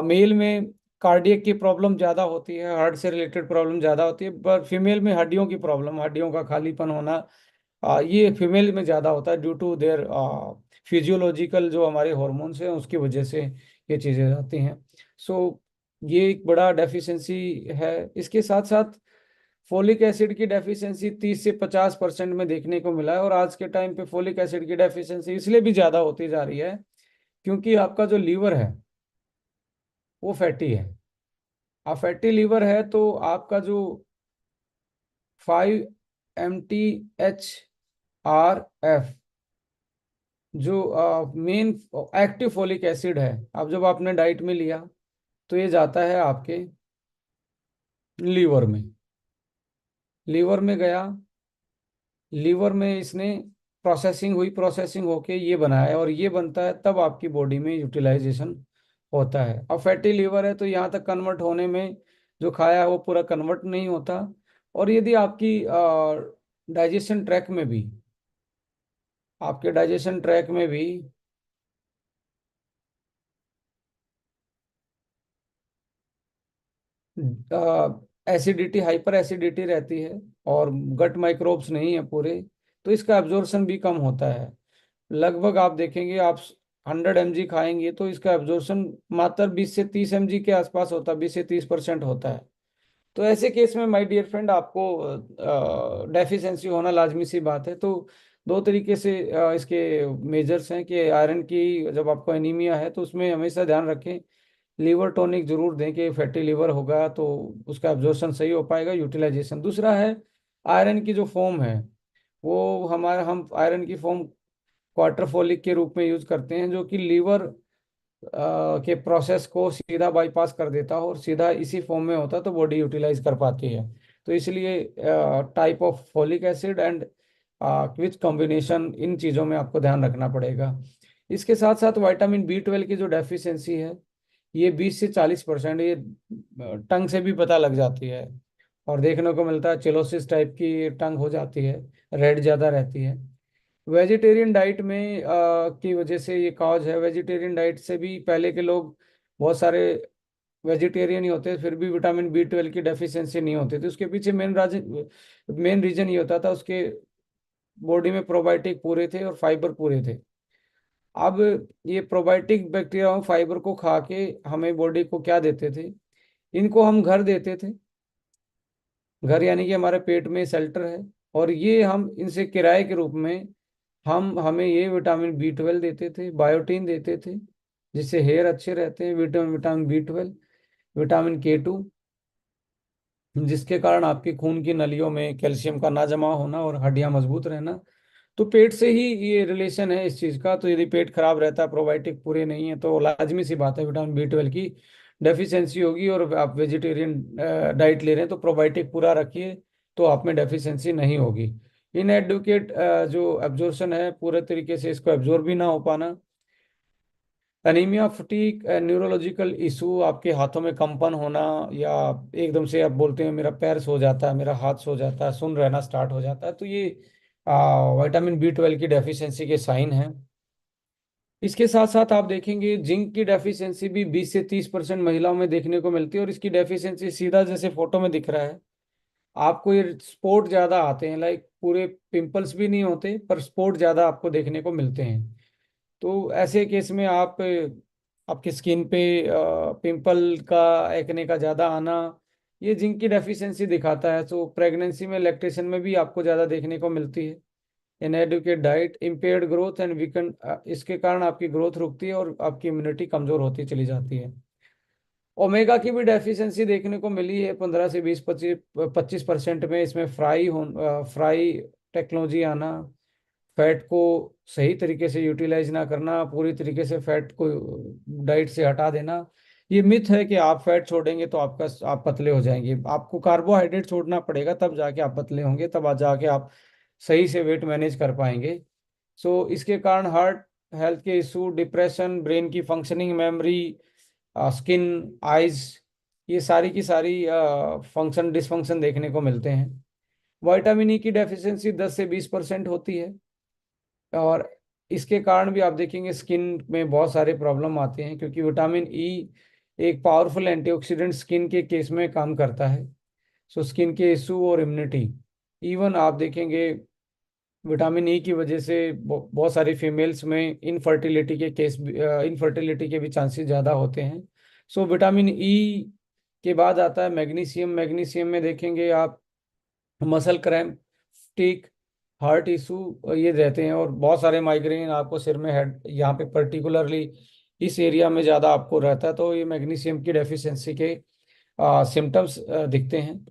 मेल में कार्डियक की प्रॉब्लम ज़्यादा होती है, हार्ट से रिलेटेड प्रॉब्लम ज़्यादा होती है, पर फीमेल में हड्डियों की प्रॉब्लम, हड्डियों का खालीपन होना, ये फीमेल में ज़्यादा होता है ड्यू टू देयर फिजियोलॉजिकल जो हमारे हॉर्मोन्स हैं उसकी वजह से ये चीज़ें आती हैं। सो ये एक बड़ा डेफिशिएंसी है। इसके साथ साथ फोलिक एसिड की डेफिशिएंसी 30 से 50% में देखने को मिला है। और आज के टाइम पे फोलिक एसिड की डेफिशिएंसी इसलिए भी ज़्यादा होती जा रही है क्योंकि आपका जो लीवर है वो फैटी है। आप फैटी लीवर है तो आपका जो 5-MTHRF जो मेन एक्टिव फोलिक एसिड है, अब जब आपने डाइट में लिया तो ये जाता है आपके लीवर में। लीवर में गया, लीवर में इसने प्रोसेसिंग हुई, प्रोसेसिंग होके ये बनाया, और ये बनता है तब आपकी बॉडी में यूटिलाइजेशन होता है। अब फैटी लीवर है तो यहाँ तक कन्वर्ट होने में जो खाया है वो पूरा कन्वर्ट नहीं होता। और यदि आपकी डाइजेशन ट्रैक में भी, आपके डाइजेशन ट्रैक में भी एसिडिटी, हाइपर एसिडिटी रहती है और गट माइक्रोब्स नहीं है पूरे, तो इसका एब्जॉर्प्शन भी कम होता है। लगभग आप देखेंगे, आप 100 mg खाएंगे तो इसका एब्जॉर्प्शन मात्र 20 से 30 mg के आसपास होता है, 20 से 30% होता है। तो ऐसे केस में माय डियर फ्रेंड आपको डेफिशिएंसी होना लाजमी सी बात है। तो दो तरीके से इसके मेजर्स हैं कि आयरन की, जब आपको एनीमिया है तो उसमें हमेशा ध्यान रखें, लीवर टॉनिक जरूर दें कि फैटी लीवर होगा तो उसका एब्जॉर्प्शन सही हो पाएगा, यूटिलाइजेशन। दूसरा है आयरन की जो फॉर्म है, वो हमारा, हम आयरन की फॉर्म क्वार्टरफोलिक के रूप में यूज करते हैं, जो कि लीवर के प्रोसेस को सीधा बाईपास कर देता हो और सीधा इसी फॉर्म में होता है तो बॉडी यूटिलाइज कर पाती है। तो इसलिए type of folic acid and which combination, इन चीज़ों में आपको ध्यान रखना पड़ेगा। इसके साथ साथ विटामिन B12 की जो डेफिशिएंसी है, ये 20 से 40%, ये टंग से भी पता लग जाती है और देखने को मिलता है। चिलोसिस टाइप की टंग हो जाती है, रेड ज़्यादा रहती है। वेजिटेरियन डाइट में की वजह से ये कॉज है। वेजिटेरियन डाइट से भी पहले के लोग बहुत सारे वेजिटेरियन ही होते, फिर भी विटामिन B12 की डेफिशिएंसी नहीं होती थी। उसके पीछे मेन रीजन ये होता था, उसके बॉडी में प्रोबायोटिक पूरे थे और फाइबर पूरे थे। अब ये प्रोबायोटिक बैक्टीरिया और फाइबर को खा के हमें बॉडी को क्या देते थे, इनको हम घर देते थे। घर यानी कि हमारे पेट में शेल्टर है, और ये हम इनसे किराए के रूप में हम हमें ये विटामिन B12 देते थे, बायोटीन देते थे, जिससे हेयर अच्छे रहते हैं, विटामिन B12, विटामिन K2, जिसके कारण आपकी खून की नलियों में कैल्शियम का ना जमा होना और हड्डियां मजबूत रहना। तो पेट से ही ये रिलेशन है इस चीज़ का। तो यदि पेट खराब रहता है, प्रोबायोटिक पूरे नहीं है, तो लाजमी सी बात है विटामिन B12 की डेफिशिएंसी होगी। और आप वेजिटेरियन डाइट ले रहे हैं तो प्रोबायोटिक पूरा रखिए, तो आप में डेफिशिएंसी नहीं होगी। इनएडुकेट जो एब्जॉर्प्शन है, पूरे तरीके से इसको एब्जॉर्ब भी ना हो पाना, एनीमिया, फटीग, न्यूरोलॉजिकल इशू, आपके हाथों में कंपन होना, या एकदम से आप बोलते हैं मेरा पैर सो जाता है, मेरा हाथ सो जाता है, सुन रहना स्टार्ट हो जाता है, तो ये विटामिन B12 की डेफिशिएंसी के साइन हैं। इसके साथ साथ आप देखेंगे जिंक की डेफिशिएंसी भी 20 से 30% महिलाओं में देखने को मिलती है, और इसकी डेफिशिएंसी सीधा जैसे फोटो में दिख रहा है, आपको ये स्पॉट ज़्यादा आते हैं, लाइक पूरे पिंपल्स भी नहीं होते पर स्पॉट ज़्यादा आपको देखने को मिलते हैं। तो ऐसे केस में आप आपकी स्किन पे पिंपल का, एक्ने का ज़्यादा आना, ये जिंक की डेफिशिएंसी दिखाता है। तो प्रेगनेंसी में, लैक्टेशन में भी आपको ज़्यादा देखने को मिलती है। Inadequate diet, impaired growth and weekend, इसके कारण आपकी ग्रोथ रुकती है और आपकी इम्यूनिटी कमज़ोर होती चली जाती है। ओमेगा की भी डेफिशिएंसी देखने को मिली है 15 से 20 25% में। इसमें फ्राई टेक्नोलॉजी आना, फैट को सही तरीके से यूटिलाइज ना करना, पूरी तरीके से फैट को डाइट से हटा देना। ये मिथ है कि आप फैट छोड़ेंगे तो आप पतले हो जाएंगे। आपको कार्बोहाइड्रेट छोड़ना पड़ेगा, तब जाके आप पतले होंगे, तब आज जाके आप सही से वेट मैनेज कर पाएंगे। सो इसके कारण हार्ट हेल्थ के इशू, डिप्रेशन, ब्रेन की फंक्शनिंग, मेमोरी, स्किन, आइज, ये सारी की सारी फंक्शन डिसफंक्शन देखने को मिलते हैं। विटामिन ई की डेफिशिएंसी 10 से 20% होती है, और इसके कारण भी आप देखेंगे स्किन में बहुत सारे प्रॉब्लम आते हैं, क्योंकि विटामिन ई एक पावरफुल एंटीऑक्सीडेंट स्किन के केस में काम करता है। सो स्किन के इशू और इम्यूनिटी, इवन आप देखेंगे विटामिन ई की वजह से बहुत सारी फीमेल्स में इनफर्टिलिटी के भी चांसेस ज़्यादा होते हैं। सो विटामिन ई के बाद आता है मैग्नीशियम। मैग्नीशियम में देखेंगे आप मसल क्रैम्प, टीक, हार्ट इशू ये रहते हैं, और बहुत सारे माइग्रेन आपको सिर में, हेड यहाँ पे पर्टिकुलरली इस एरिया में ज़्यादा आपको रहता है, तो ये मैग्नीशियम की डेफिशिएंसी के सिम्टम्स दिखते हैं।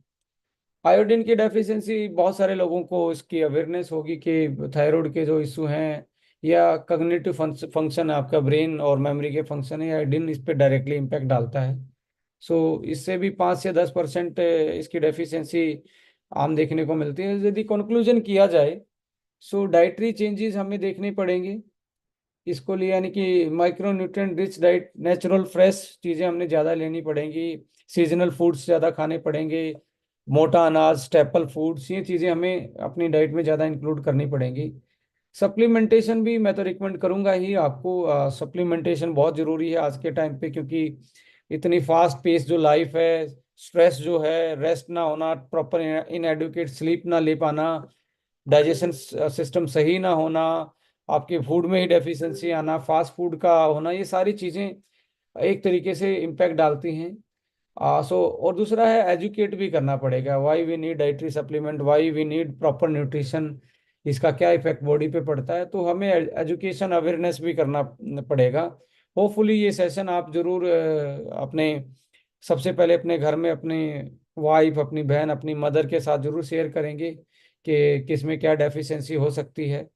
आयोडीन की डेफिशिएंसी, बहुत सारे लोगों को इसकी अवेयरनेस होगी कि थायराइड के जो इशू हैं या कग्निटिव फंक्शन है आपका, ब्रेन और मेमोरी के फंक्शन है, आयोडीन इस पे डायरेक्टली इम्पैक्ट डालता है। सो इससे भी 5 से 10% इसकी डेफिशिएंसी आम देखने को मिलती है। यदि कंक्लूजन किया जाए, सो डाइटरी चेंजेस हमें देखने पड़ेंगे इसको लिए, यानी कि micro nutrient rich diet, natural fresh चीज़ें हमने ज़्यादा लेनी पड़ेंगी, सीजनल फूड्स ज़्यादा खाने पड़ेंगे, मोटा अनाज, स्टेपल फूड्स, ये चीज़ें हमें अपनी डाइट में ज़्यादा इंक्लूड करनी पड़ेंगी। सप्लीमेंटेशन भी मैं तो रिकमेंड करूंगा ही आपको। सप्लीमेंटेशन बहुत ज़रूरी है आज के टाइम पे, क्योंकि इतनी फास्ट पेस जो लाइफ है, स्ट्रेस जो है, रेस्ट ना होना, प्रॉपर इनएडुकेट स्लीप ना ले पाना, डाइजेशन सिस्टम सही ना होना, आपके फूड में ही डेफिशिएंसी आना, फास्ट फूड का होना, ये सारी चीज़ें एक तरीके से इम्पैक्ट डालती हैं। और दूसरा है, एजुकेट भी करना पड़ेगा, why we need dietary supplement, why we need proper nutrition, इसका क्या इफेक्ट बॉडी पे पड़ता है, तो हमें एजुकेशन अवेयरनेस भी करना पड़ेगा। होपफुली ये सेशन आप जरूर अपने, सबसे पहले अपने घर में अपने वाइफ, अपनी बहन, अपनी मदर के साथ जरूर शेयर करेंगे कि किस में क्या डेफिशिएंसी हो सकती है,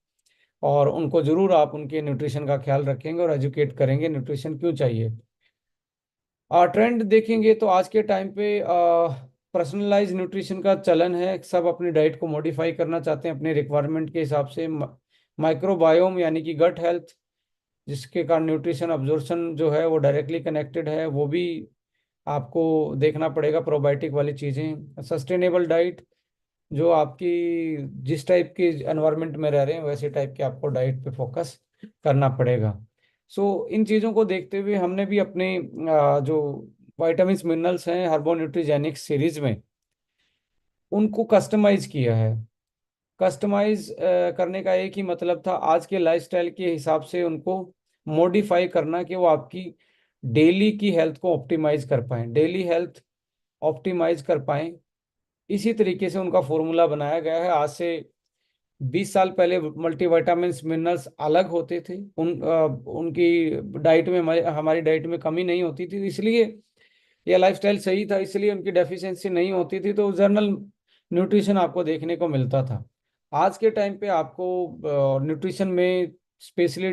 और उनको जरूर आप उनके न्यूट्रिशन का ख्याल रखेंगे और एजुकेट करेंगे न्यूट्रिशन क्यों चाहिए। ट्रेंड देखेंगे तो आज के टाइम पे पर्सनलाइज न्यूट्रिशन का चलन है। सब अपनी डाइट को मॉडिफाई करना चाहते हैं अपने रिक्वायरमेंट के हिसाब से। माइक्रोबायोम यानी कि गट हेल्थ, जिसके कारण न्यूट्रिशन अब्जॉर्प्शन जो है वो डायरेक्टली कनेक्टेड है, वो भी आपको देखना पड़ेगा, प्रोबायोटिक वाली चीज़ें। सस्टेनेबल डाइट, जो आपकी जिस टाइप के एनवायरनमेंट में रह रहे हैं वैसे टाइप के आपको डाइट पे फोकस करना पड़ेगा। इन चीज़ों को देखते हुए हमने भी अपने जो वाइटामिन मिनरल्स हैं हर्बो न्यूट्रीजेनिक्स सीरीज में, उनको कस्टमाइज किया है। कस्टमाइज करने का एक ही मतलब था, आज के लाइफस्टाइल के हिसाब से उनको मॉडिफाई करना, कि वो आपकी डेली की हेल्थ को ऑप्टिमाइज कर पाएं, डेली हेल्थ ऑप्टिमाइज कर पाएं। इसी तरीके से उनका फॉर्मूला बनाया गया है। आज से 20 साल पहले मल्टीविटामिन मिनरल्स अलग होते थे, उनकी डाइट में, हमारी डाइट में कमी नहीं होती थी, इसलिए यह लाइफस्टाइल सही था, इसलिए उनकी डेफिशिएंसी नहीं होती थी, तो जनरल न्यूट्रिशन आपको देखने को मिलता था। आज के टाइम पे आपको न्यूट्रिशन में, स्पेशली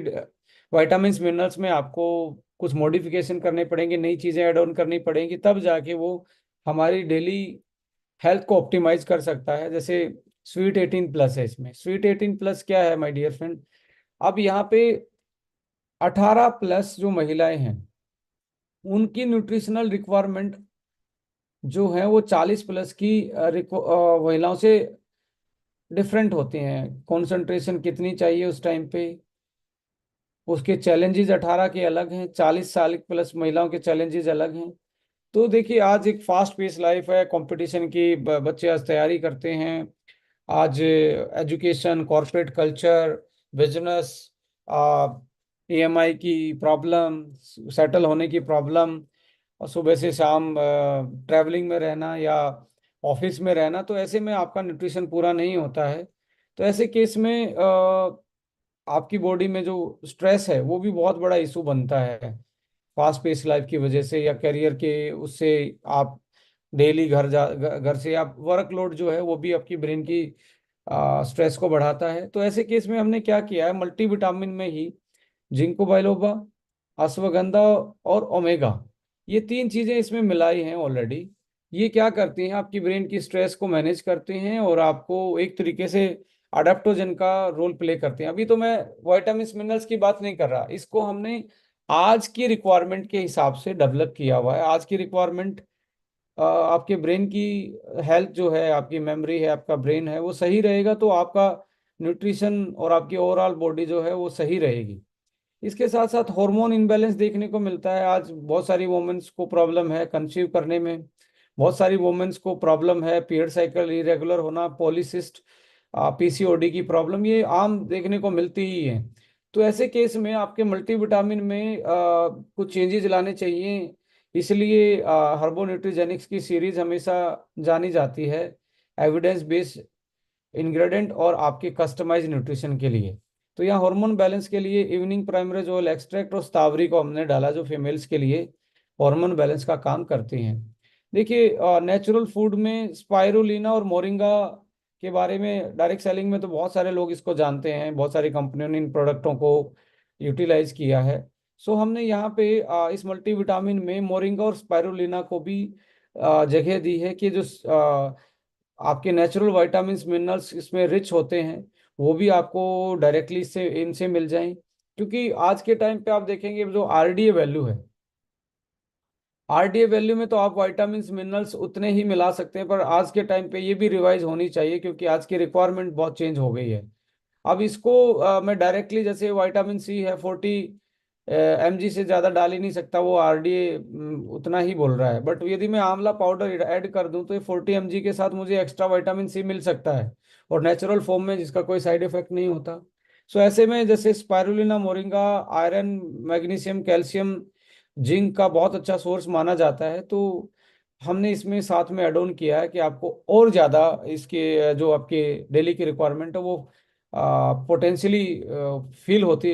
विटामिन मिनरल्स में, आपको कुछ मॉडिफिकेशन करने पड़ेंगे, नई चीज़ें ऐड ऑन करनी पड़ेंगी, तब जाके वो हमारी डेली हेल्थ को ऑप्टिमाइज कर सकता है। जैसे स्वीट 18+ है, इसमें स्वीट 18+ क्या है माय डियर फ्रेंड, अब यहाँ पे 18+ जो महिलाएं हैं उनकी न्यूट्रिशनल रिक्वायरमेंट जो है वो 40+ की महिलाओं से डिफरेंट होते हैं। कंसंट्रेशन कितनी चाहिए उस टाइम पे, उसके चैलेंजेस 18 के अलग हैं, 40 साल प्लस महिलाओं के चैलेंजेस अलग हैं। तो देखिए, आज एक फास्ट पेस लाइफ है, कंपटीशन की, बच्चे आज तैयारी करते हैं। आज education, corporate culture, business, EMI की प्रॉब्लम, सेटल होने की प्रॉब्लम, और सुबह से शाम ट्रैवलिंग में रहना या ऑफिस में रहना, तो ऐसे में आपका न्यूट्रिशन पूरा नहीं होता है। तो ऐसे केस में आपकी बॉडी में जो स्ट्रेस है वो भी बहुत बड़ा इशू बनता है, फास्ट पेस लाइफ की वजह से या करियर के उससे। आप डेली घर से आप वर्कलोड जो है वो भी आपकी ब्रेन की स्ट्रेस को बढ़ाता है। तो ऐसे केस में हमने क्या किया है, मल्टीविटामिन में ही जिंको बाइलोबा, अश्वगंधा और ओमेगा, ये तीन चीजें इसमें मिलाई हैं ऑलरेडी। ये क्या करती हैं, आपकी ब्रेन की स्ट्रेस को मैनेज करते हैं और आपको एक तरीके से अडेप्टोजन का रोल प्ले करते हैं। अभी तो मैं विटामिन मिनरल्स की बात नहीं कर रहा, इसको हमने आज की रिक्वायरमेंट के हिसाब से डेवलप किया हुआ है। आज की रिक्वायरमेंट, आपके ब्रेन की हेल्थ जो है, आपकी मेमोरी है, आपका ब्रेन है, वो सही रहेगा तो आपका न्यूट्रिशन और आपकी ओवरऑल बॉडी जो है वो सही रहेगी। इसके साथ साथ हार्मोन इनबैलेंस देखने को मिलता है। आज बहुत सारी वुमेन्स को प्रॉब्लम है कंसीव करने में, बहुत सारी वुमेन्स को प्रॉब्लम है पीरियड साइकिल इरेगुलर होना, पॉलीसिस्ट, पीसीओडी की प्रॉब्लम, ये आम देखने को मिलती ही है। तो ऐसे केस में आपके मल्टीविटामिन में कुछ चेंजेस लाने चाहिए। इसलिए हर्बो न्यूट्रीजेनिक्स की सीरीज हमेशा जानी जाती है, एविडेंस बेस्ड इंग्रेडिएंट और आपके कस्टमाइज न्यूट्रिशन के लिए। तो यहाँ हार्मोन बैलेंस के लिए इवनिंग प्राइमरी ऑयल एक्सट्रैक्ट और स्टावरी को हमने डाला, जो फीमेल्स के लिए हार्मोन बैलेंस का काम करते हैं। देखिए, नेचुरल फूड में स्पाइरुलिना और मोरिंगा के बारे में डायरेक्ट सेलिंग में तो बहुत सारे लोग इसको जानते हैं, बहुत सारी कंपनियों ने इन प्रोडक्टों को यूटिलाइज किया है। सो हमने यहाँ पे इस मल्टीविटामिन में मोरिंगा और स्पाइरुलिना को भी जगह दी है कि जो आपके नेचुरल विटामिन्स मिनरल्स इसमें रिच होते हैं, वो भी आपको डायरेक्टली इससे इनसे मिल जाएं। क्योंकि आज के टाइम पे आप देखेंगे जो आरडीए वैल्यू है, आरडीए वैल्यू में तो आप विटामिन्स मिनरल्स उतने ही मिला सकते हैं, पर आज के टाइम पे ये भी रिवाइज होनी चाहिए क्योंकि आज की रिक्वायरमेंट बहुत चेंज हो गई है। अब इसको मैं डायरेक्टली, जैसे विटामिन सी है 40 mg से ज़्यादा डाल ही नहीं सकता, वो आरडीए उतना ही बोल रहा है। बट यदि मैं आंवला पाउडर ऐड कर दूं तो ये 40 mg के साथ मुझे एक्स्ट्रा विटामिन सी मिल सकता है, और नेचुरल फॉर्म में, जिसका कोई साइड इफेक्ट नहीं होता। सो ऐसे में जैसे spirulina, moringa iron, magnesium, calcium, zinc का बहुत अच्छा सोर्स माना जाता है। तो हमने इसमें साथ में एड ऑन किया है कि आपको और ज़्यादा इसके जो आपके डेली की रिक्वायरमेंट है वो पोटेंशियली फील होती,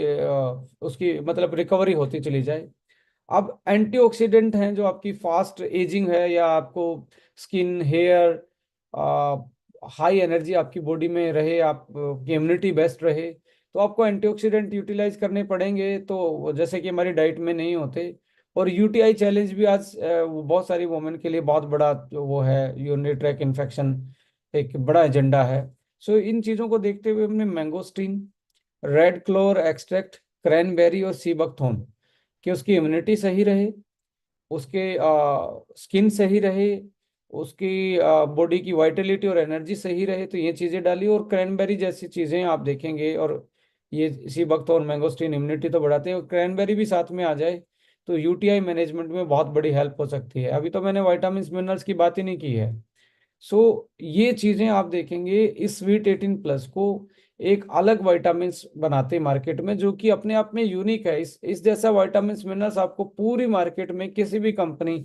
उसकी मतलब रिकवरी होती चली जाए। अब एंटीऑक्सीडेंट हैं जो आपकी फास्ट एजिंग है या आपको स्किन, हेयर, हाई एनर्जी आपकी बॉडी में रहे, आप की इम्यूनिटी बेस्ट रहे, तो आपको एंटीऑक्सीडेंट यूटिलाइज करने पड़ेंगे, तो जैसे कि हमारी डाइट में नहीं होते। और यूटीआई चैलेंज भी आज वो बहुत सारी वुमेन के लिए बहुत बड़ा वो है, यूरिनरी ट्रैक इन्फेक्शन एक बड़ा एजेंडा है। सो इन चीज़ों को देखते हुए हमने मैंगोस्टीन, रेड क्लोर एक्सट्रैक्ट, क्रैनबेरी और सी बकथॉर्न, कि उसकी इम्यूनिटी सही रहे, उसके स्किन सही रहे, उसकी बॉडी की वाइटलिटी और एनर्जी सही रहे, तो ये चीज़ें डाली। और क्रैनबेरी जैसी चीज़ें आप देखेंगे, और ये इसी वक्त और मैंगोस्टीन इम्यूनिटी तो बढ़ाते हैं, और क्रैनबेरी भी साथ में आ जाए तो यूटीआई मैनेजमेंट में बहुत बड़ी हेल्प हो सकती है। अभी तो मैंने विटामिन मिनरल्स की बात ही नहीं की है। ये चीजें आप देखेंगे इस स्वीट 18 प्लस को एक अलग विटामिन्स बनाते हैं मार्केट में, जो कि अपने आप में यूनिक है। इस जैसा विटामिन्स मिनरल्स आपको पूरी मार्केट में किसी भी कंपनी,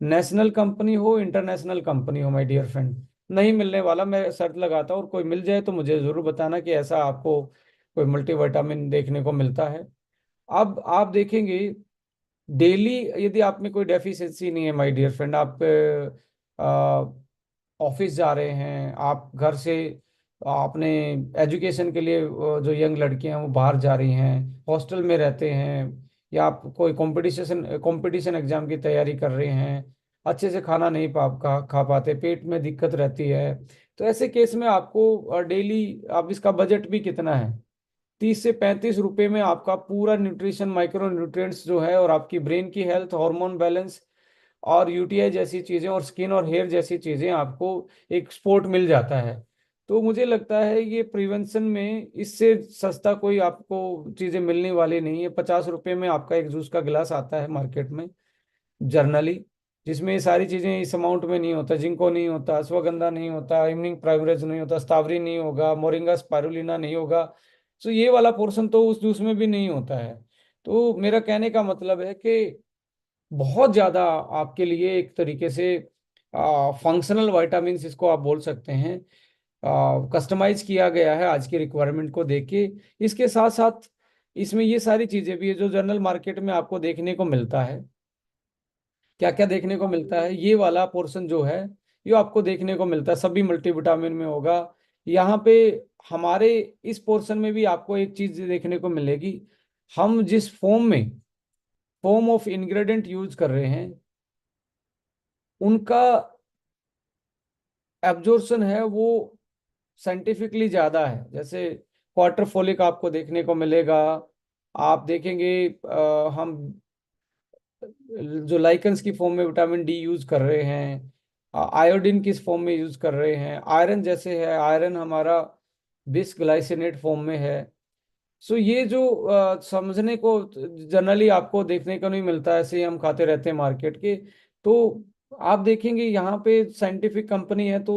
नेशनल कंपनी हो, इंटरनेशनल कंपनी हो, माय डियर फ्रेंड, नहीं मिलने वाला। मैं शर्त लगाता हूँ, और कोई मिल जाए तो मुझे जरूर बताना कि ऐसा आपको कोई मल्टीविटामिन देखने को मिलता है। अब आप देखेंगे डेली, यदि आप में कोई डेफिशिएंसी नहीं है, माय डियर फ्रेंड, आप ऑफिस जा रहे हैं, आप घर से अपने एजुकेशन के लिए, जो यंग लड़कियां हैं वो बाहर जा रही हैं, हॉस्टल में रहते हैं, या आप कोई कंपटीशन एग्जाम की तैयारी कर रहे हैं, अच्छे से खाना नहीं खा पाते, पेट में दिक्कत रहती है, तो ऐसे केस में आपको डेली, अब इसका बजट भी कितना है, 30 से 35 रुपए में आपका पूरा न्यूट्रिशन, माइक्रो न्यूट्रिएंट्स जो है, और आपकी ब्रेन की हेल्थ, हार्मोन बैलेंस और यूटीआई जैसी चीजें और स्किन और हेयर जैसी चीजें आपको एक स्पोर्ट मिल जाता है। तो मुझे लगता है ये प्रिवेंशन में इससे सस्ता कोई आपको चीजें मिलने वाली नहीं है। 50 रुपए में आपका एक जूस का गिलास आता है मार्केट में जर्नली, जिसमें ये सारी चीजें इस अमाउंट में नहीं होता। जिंको नहीं होता, अश्वगंधा नहीं होता, इवनिंग प्राइमरेज नहीं होता, स्टावरी नहीं होगा, मोरिंगा स्पाइरुलिना नहीं होगा। तो ये वाला पोर्शन तो उस जूस में भी नहीं होता है। तो मेरा कहने का मतलब है कि बहुत ज्यादा आपके लिए एक तरीके से फंक्शनल विटामिन इसको आप बोल सकते हैं, कस्टमाइज किया गया है आज की रिक्वायरमेंट को देख के। इसके साथ साथ इसमें ये सारी चीजें भी है जो जनरल मार्केट में आपको देखने को मिलता है। क्या क्या देखने को मिलता है, ये वाला पोर्शन जो है ये आपको देखने को मिलता है, सभी मल्टीविटामिन में होगा यहाँ पे। हमारे इस पोर्शन में भी आपको एक चीज देखने को मिलेगी, हम जिस फॉर्म ऑफ इंग्रेडिएंट यूज कर रहे हैं उनका एब्जॉर्प्शन है वो साइंटिफिकली ज्यादा है। जैसे क्वार्टर फोलिक आपको देखने को मिलेगा। आप देखेंगे हम जो लाइकन्स की फॉर्म में विटामिन डी यूज कर रहे हैं, आयोडीन किस फॉर्म में यूज कर रहे हैं, आयरन जैसे है, आयरन हमारा बिस्ग्लाइसिनेट फॉर्म में है। सो ये जो समझने को जनरली आपको देखने को नहीं मिलता, ऐसे ही हम खाते रहते हैं मार्केट के। तो आप देखेंगे यहाँ पे साइंटिफिक कंपनी है तो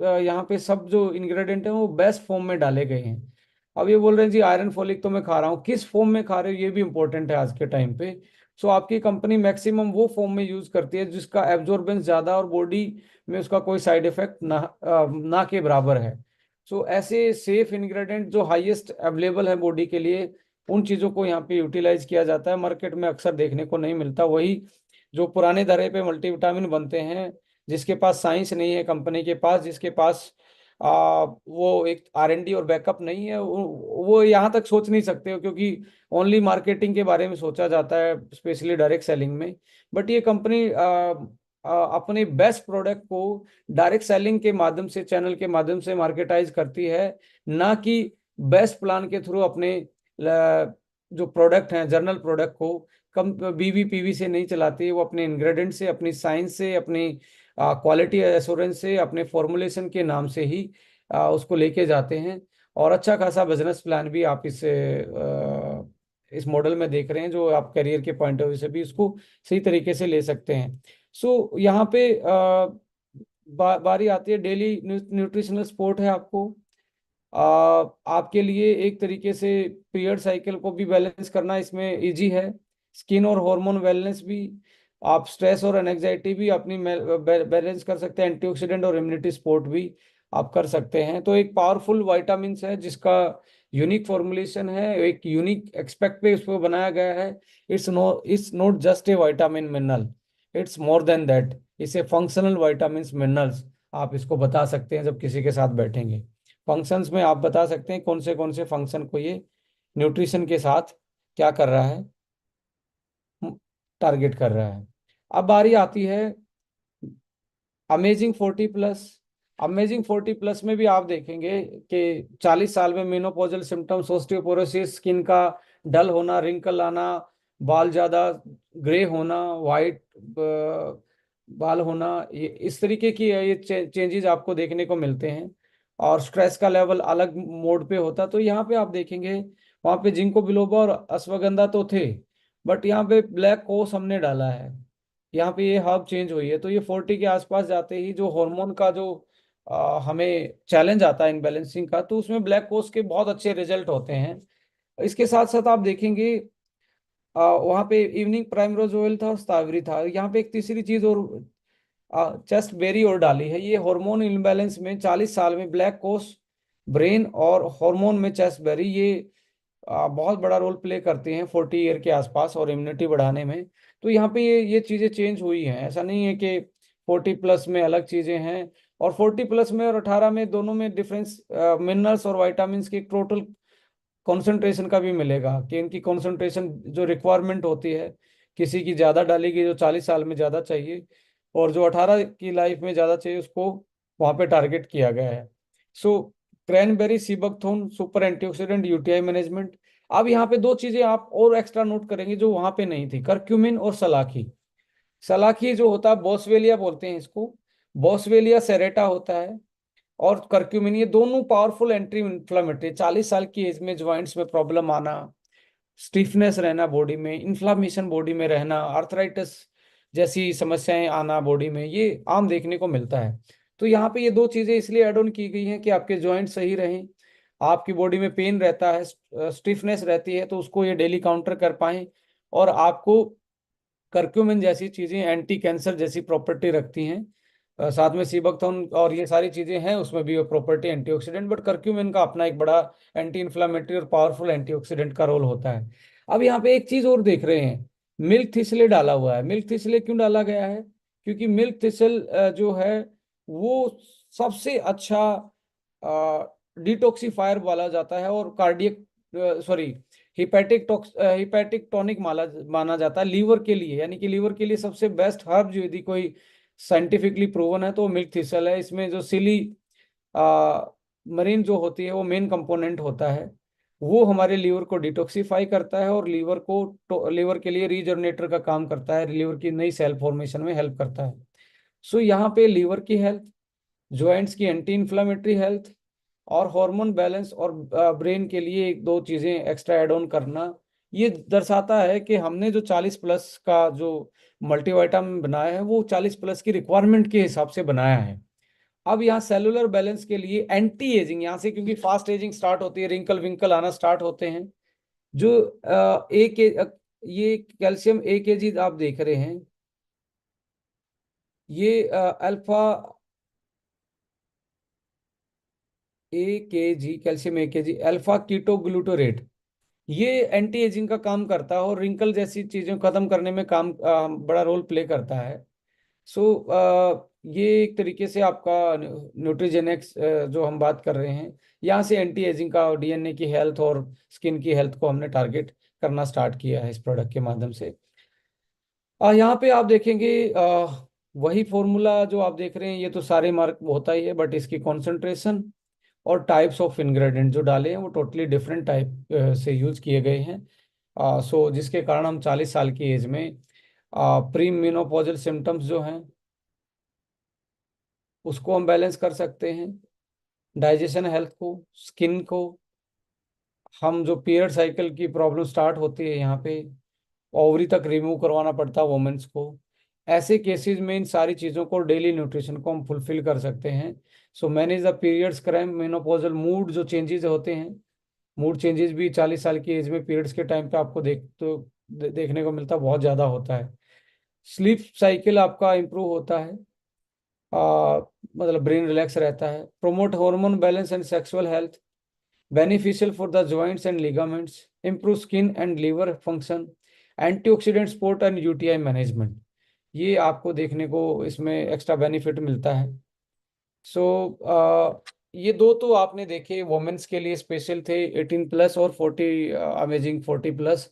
यहाँ पे सब जो इंग्रेडिएंट है वो बेस्ट फॉर्म में डाले गए हैं। अब ये बोल रहे हैं जी आयरन फोलिक तो मैं खा रहा हूँ, किस फॉर्म में खा रहे हो ये भी इंपॉर्टेंट है आज के टाइम पे। सो आपकी कंपनी मैक्सिमम वो फॉर्म में यूज करती है जिसका एब्जॉर्बेंस ज्यादा और बॉडी में उसका कोई साइड इफेक्ट ना के बराबर है। सो ऐसे सेफ इंग्रेडिएंट जो हाईएस्ट अवेलेबल है बॉडी के लिए, उन चीज़ों को यहाँ पे यूटिलाइज किया जाता है। मार्केट में अक्सर देखने को नहीं मिलता वही जो पुराने धरे पे मल्टीविटामिन बनते हैं, जिसके पास साइंस नहीं है कंपनी के पास, जिसके पास वो एक R&D और बैकअप नहीं है, वो यहाँ तक सोच नहीं सकते हो क्योंकि ओनली मार्केटिंग के बारे में सोचा जाता है, स्पेशली डायरेक्ट सेलिंग में। बट ये कंपनी अपने बेस्ट प्रोडक्ट को डायरेक्ट सेलिंग के माध्यम से, चैनल के माध्यम से मार्केटाइज करती है, ना कि बेस्ट प्लान के थ्रू अपने जो प्रोडक्ट हैं जर्नल प्रोडक्ट को कम BV PV से नहीं चलाती है। वो अपने इंग्रेडिएंट से, अपनी साइंस से, अपनी क्वालिटी एश्योरेंस से, अपने फॉर्मुलेशन के नाम से ही उसको लेके जाते हैं। और अच्छा खासा बिजनेस प्लान भी आप इस मॉडल में देख रहे हैं जो आप करियर के पॉइंट ऑफ व्यू से भी इसको सही तरीके से ले सकते हैं। सो यहाँ पे बारी आती है डेली न्यूट्रिशनल सपोर्ट है आपको। आपके लिए एक तरीके से पीरियड साइकिल को भी बैलेंस करना इसमें इजी है, स्किन और हार्मोन वेलनेस भी, आप स्ट्रेस और एंजाइटी भी अपनी बैलेंस कर सकते हैं, एंटीऑक्सीडेंट और इम्यूनिटी सपोर्ट भी आप कर सकते हैं। तो एक पावरफुल वाइटामिन है जिसका यूनिक फॉर्मुलेशन है, एक यूनिक एक्सपेक्ट पे इसको बनाया गया है। It's not just a vitamin mineral, it's more than that. इसे फंक्शनल वाइटामिन मिनरल्स आप इसको बता सकते हैं जब किसी के साथ बैठेंगे। फंक्शंस में आप बता सकते हैं कौन से फंक्शन को ये न्यूट्रिशन के साथ क्या कर रहा है, टारगेट कर रहा है। अब बारी आती है अमेजिंग 40+। अमेजिंग 40+ में भी आप देखेंगे कि 40 साल में मेनोपॉजल सिम्टम्स, ओस्टियोपोरोसिस, स्किन का डल होना, रिंकल आना, बाल ज्यादा ग्रे होना, वाइट बाल होना, ये इस तरीके की ये चेंजेस आपको देखने को मिलते हैं। और स्ट्रेस का लेवल अलग मोड पे होता, तो यहाँ पे आप देखेंगे वहाँ पे जिंको बिलोबा और अश्वगंधा तो थे, बट यहाँ पे ब्लैक कोस हमने डाला है। यहाँ पे ये हर्ब चेंज हुई है, तो ये 40 के आसपास जाते ही जो हार्मोन का जो हमें चैलेंज आता है इनबैलेंसिंग का, तो उसमें ब्लैक कोस के बहुत अच्छे रिजल्ट होते हैं। इसके साथ साथ आप देखेंगे वहाँ पे इवनिंग प्राइमरोज ऑयल था और स्ट्रॉबेरी था। यहाँ पे एक तीसरी चीज और चेस्ट बेरी और डाली है। ये हार्मोन इम्बैलेंस में 40 साल में ब्लैक कोस, ब्रेन और हार्मोन में चेस्ट बेरी, ये बहुत बड़ा रोल प्ले करते हैं 40 ईयर के आसपास और इम्यूनिटी बढ़ाने में। तो यहाँ पे ये चीज़ें चेंज हुई हैं, ऐसा नहीं है कि 40+ में अलग चीज़ें हैं और 40+ में और 18 में दोनों में डिफरेंस मिनरल्स और वाइटामिन की टोटल कॉन्सेंट्रेशन का भी मिलेगा कि इनकी कॉन्सेंट्रेशन जो रिक्वायरमेंट होती है, किसी की ज़्यादा डालेगी जो 40 साल में ज़्यादा चाहिए, और जो 18 की लाइफ में ज़्यादा चाहिए उसको वहाँ पे टारगेट किया गया है। So cranberry, sea buckthorn super antioxidant, UTI management. अब यहाँ पे दो चीज़ें आप और एक्स्ट्रा नोट करेंगे जो वहाँ पे नहीं थी, करक्यूमिन और सलाखी। सलाखी जो होता है बॉसवेलिया बोलते हैं इसको, बॉसवेलिया सेरेटा होता है, और करक्यूमिन, ये दोनों पावरफुल एंटी इंफ्लामेटरी। 40 साल की एज में ज्वाइंट्स में प्रॉब्लम आना, स्टिफनेस रहना बॉडी में, इन्फ्लामेशन बॉडी में रहना, आर्थराइटिस जैसी समस्याएं आना बॉडी में, ये आम देखने को मिलता है। तो यहाँ पे ये दो चीजें इसलिए ऐड ऑन की गई हैं कि आपके जॉइंट सही रहें, आपकी बॉडी में पेन रहता है, स्टिफनेस रहती है, तो उसको ये डेली काउंटर कर पाएं, और आपको कर्क्यूमिन जैसी चीजें एंटी कैंसर जैसी प्रॉपर्टी रखती हैं। साथ में सीबकथॉर्न और ये सारी चीजें हैं, उसमें भी वो प्रॉपर्टी एंटीऑक्सीडेंट, बट कर्क्यूमिन का अपना एक बड़ा एंटी इन्फ्लामेटरी और पावरफुल एंटीऑक्सीडेंट का रोल होता है। अब यहाँ पे एक चीज और देख रहे हैं, मिल्क थिसले डाला हुआ है। मिल्क थिसले क्यों डाला गया है? क्योंकि मिल्क थिसल जो है वो सबसे अच्छा डिटॉक्सिफायर माना जाता है, और कार्डियक सॉरी हिपैटिक टॉनिक माना माना जाता है लीवर के लिए। यानी कि लीवर के लिए सबसे बेस्ट हर्ब जो यदि कोई साइंटिफिकली प्रूवन है तो मिल्क थिसल है। इसमें जो सिली मरीन जो होती है वो मेन कंपोनेंट होता है, वो हमारे लीवर को डिटॉक्सिफाई करता है और लीवर के लिए रीजनरेटर का काम करता है, लीवर की नई सेल फॉर्मेशन में हेल्प करता है। सो यहाँ पे लीवर की हेल्थ, जॉइंट्स की एंटी इन्फ्लामेटरी हेल्थ, और हार्मोन बैलेंस, और ब्रेन के लिए एक दो चीजें एक्स्ट्रा ऐड ऑन करना, ये दर्शाता है कि हमने जो 40+ का जो मल्टीविटामिन बनाया है वो 40+ की रिक्वायरमेंट के हिसाब से बनाया है। अब यहाँ सेलुलर बैलेंस के लिए एंटी एजिंग, यहाँ से क्योंकि फास्ट एजिंग स्टार्ट होती है, रिंकल विंकल आना स्टार्ट होते हैं, जो ये कैल्शियम 1 kg आप देख रहे हैं, ये alpha 1 kg, calcium 1 kg alpha keto glutarate, ये एंटी एजिंग का काम करता है और रिंकल जैसी चीजें खत्म करने में काम बड़ा रोल प्ले करता है। सो ये एक तरीके से आपका न्यूट्रिजेनिक्स जो हम बात कर रहे हैं, यहाँ से एंटी एजिंग का डीएनए की हेल्थ और स्किन की हेल्थ को हमने टारगेट करना स्टार्ट किया है इस प्रोडक्ट के माध्यम से। यहाँ पे आप देखेंगे वही फॉर्मूला जो आप देख रहे हैं, ये तो सारे मार्क होता ही है, बट इसकी कॉन्सेंट्रेशन और टाइप्स ऑफ इंग्रेडिएंट जो डाले हैं वो टोटली डिफरेंट टाइप से यूज किए गए हैं। सो जिसके कारण हम 40 साल की एज में प्री मेनोपॉजल सिम्टम्स जो हैं उसको हम बैलेंस कर सकते हैं, डाइजेशन हेल्थ को, स्किन को, हम जो पीरियड साइकिल की प्रॉब्लम स्टार्ट होती है यहाँ पे ओवरी तक रिमूव करवाना पड़ता है वुमेन्स को, ऐसे केसेस में इन सारी चीज़ों को डेली न्यूट्रिशन को हम फुलफिल कर सकते हैं। So manage the periods cramp, menopausal mood जो चेंजेस होते हैं, मूड चेंजेस भी 40 साल की एज में पीरियड्स के टाइम पे आपको देखने को मिलता बहुत ज़्यादा होता है। स्लीप साइकिल आपका इम्प्रूव होता है, मतलब ब्रेन रिलैक्स रहता है, promote hormone balance and sexual health, beneficial for the joints and ligaments, improve skin and liver function, antioxidant support and UTI management, ये आपको देखने को इसमें एक्स्ट्रा बेनिफिट मिलता है। सो ये दो तो आपने देखे वुमेन्स के लिए स्पेशल थे, 18+ और 40, अमेजिंग 40+।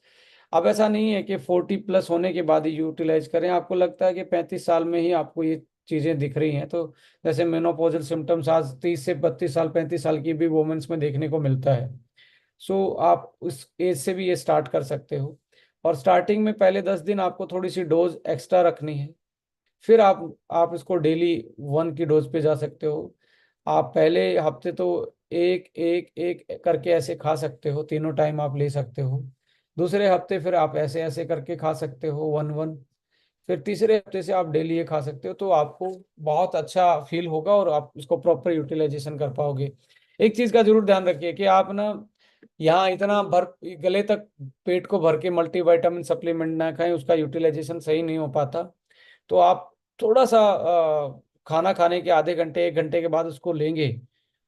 अब ऐसा नहीं है कि 40+ होने के बाद ही यूटिलाइज करें, आपको लगता है कि 35 साल में ही आपको ये चीज़ें दिख रही हैं, तो जैसे मेनोपॉजल सिम्टम्स आज 30 से 32 साल 35 साल की भी वुमेन्स में देखने को मिलता है। सो आप उस एज से भी ये स्टार्ट कर सकते हो, और स्टार्टिंग में पहले 10 दिन आपको थोड़ी सी डोज एक्स्ट्रा रखनी है, फिर आप इसको डेली 1 की डोज पे जा सकते हो। आप पहले हफ्ते तो एक एक एक करके ऐसे खा सकते हो, तीनों टाइम आप ले सकते हो। दूसरे हफ्ते फिर आप ऐसे ऐसे करके खा सकते हो, 1 1। फिर तीसरे हफ्ते से आप डेली ये खा सकते हो, तो आपको बहुत अच्छा फील होगा और आप इसको प्रॉपर यूटिलाइजेशन कर पाओगे। एक चीज का जरूर ध्यान रखिए कि आप ना यहाँ इतना भर गले तक पेट को भर के मल्टीविटामिन सप्लीमेंट ना खाएं, उसका यूटिलाइजेशन सही नहीं हो पाता। तो आप थोड़ा सा खाना खाने के आधे घंटे 1 घंटे के बाद उसको लेंगे,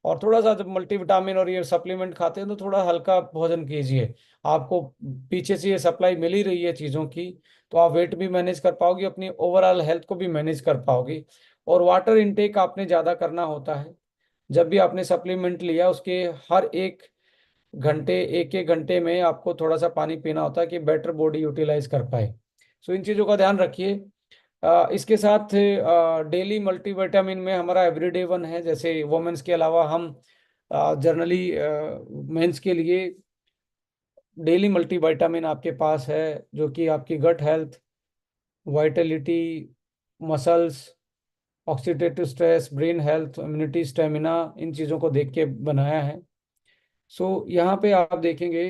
और थोड़ा सा जब मल्टीविटामिन और ये सप्लीमेंट खाते हैं तो थोड़ा हल्का भोजन कीजिए। आपको पीछे से ये सप्लाई मिल ही रही है चीज़ों की, तो आप वेट भी मैनेज कर पाओगे, अपनी ओवरऑल हेल्थ को भी मैनेज कर पाओगे। और वाटर इनटेक आपने ज़्यादा करना होता है, जब भी आपने सप्लीमेंट लिया उसके हर 1 घंटे 1 1 घंटे में आपको थोड़ा सा पानी पीना होता है कि बेटर बॉडी यूटिलाइज कर पाए। सो इन चीज़ों का ध्यान रखिए। इसके साथ डेली मल्टीविटामिन में हमारा एवरीडे वन है, जैसे वुमेन्स के अलावा हम जनरली मेंस के लिए डेली मल्टीविटामिन आपके पास है, जो कि आपकी gut health, vitality, muscles, oxidative stress, brain health, immunity, stamina, इन चीज़ों को देख के बनाया है। सो यहाँ पे आप देखेंगे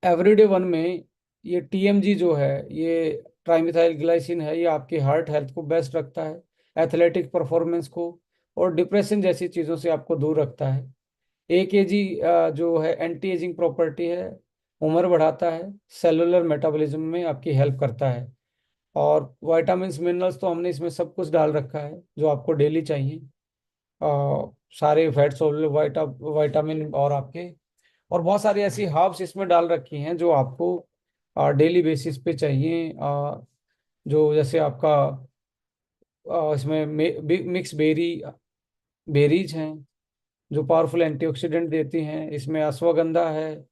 एवरीडे वन में ये टीएमजी जो है, ये ट्राइमिथाइल ग्लाइसिन है, ये आपकी हार्ट हेल्थ को बेस्ट रखता है, एथलेटिक परफॉर्मेंस को और डिप्रेशन जैसी चीज़ों से आपको दूर रखता है। एकेजी जो है एंटी एजिंग प्रॉपर्टी है, उम्र बढ़ाता है, सेलुलर मेटाबॉलिज्म में आपकी हेल्प करता है। और विटामिन मिनरल्स तो हमने इसमें सब कुछ डाल रखा है जो आपको डेली चाहिए। सारे फैट सोलुबल विटामिन और आपके और बहुत सारी ऐसी हर्ब्स इसमें डाल रखी हैं जो आपको डेली बेसिस पे चाहिए। जो जैसे आपका इसमें मिक्स बेरीज हैं जो पावरफुल एंटीऑक्सीडेंट देती हैं। इसमें अश्वगंधा है,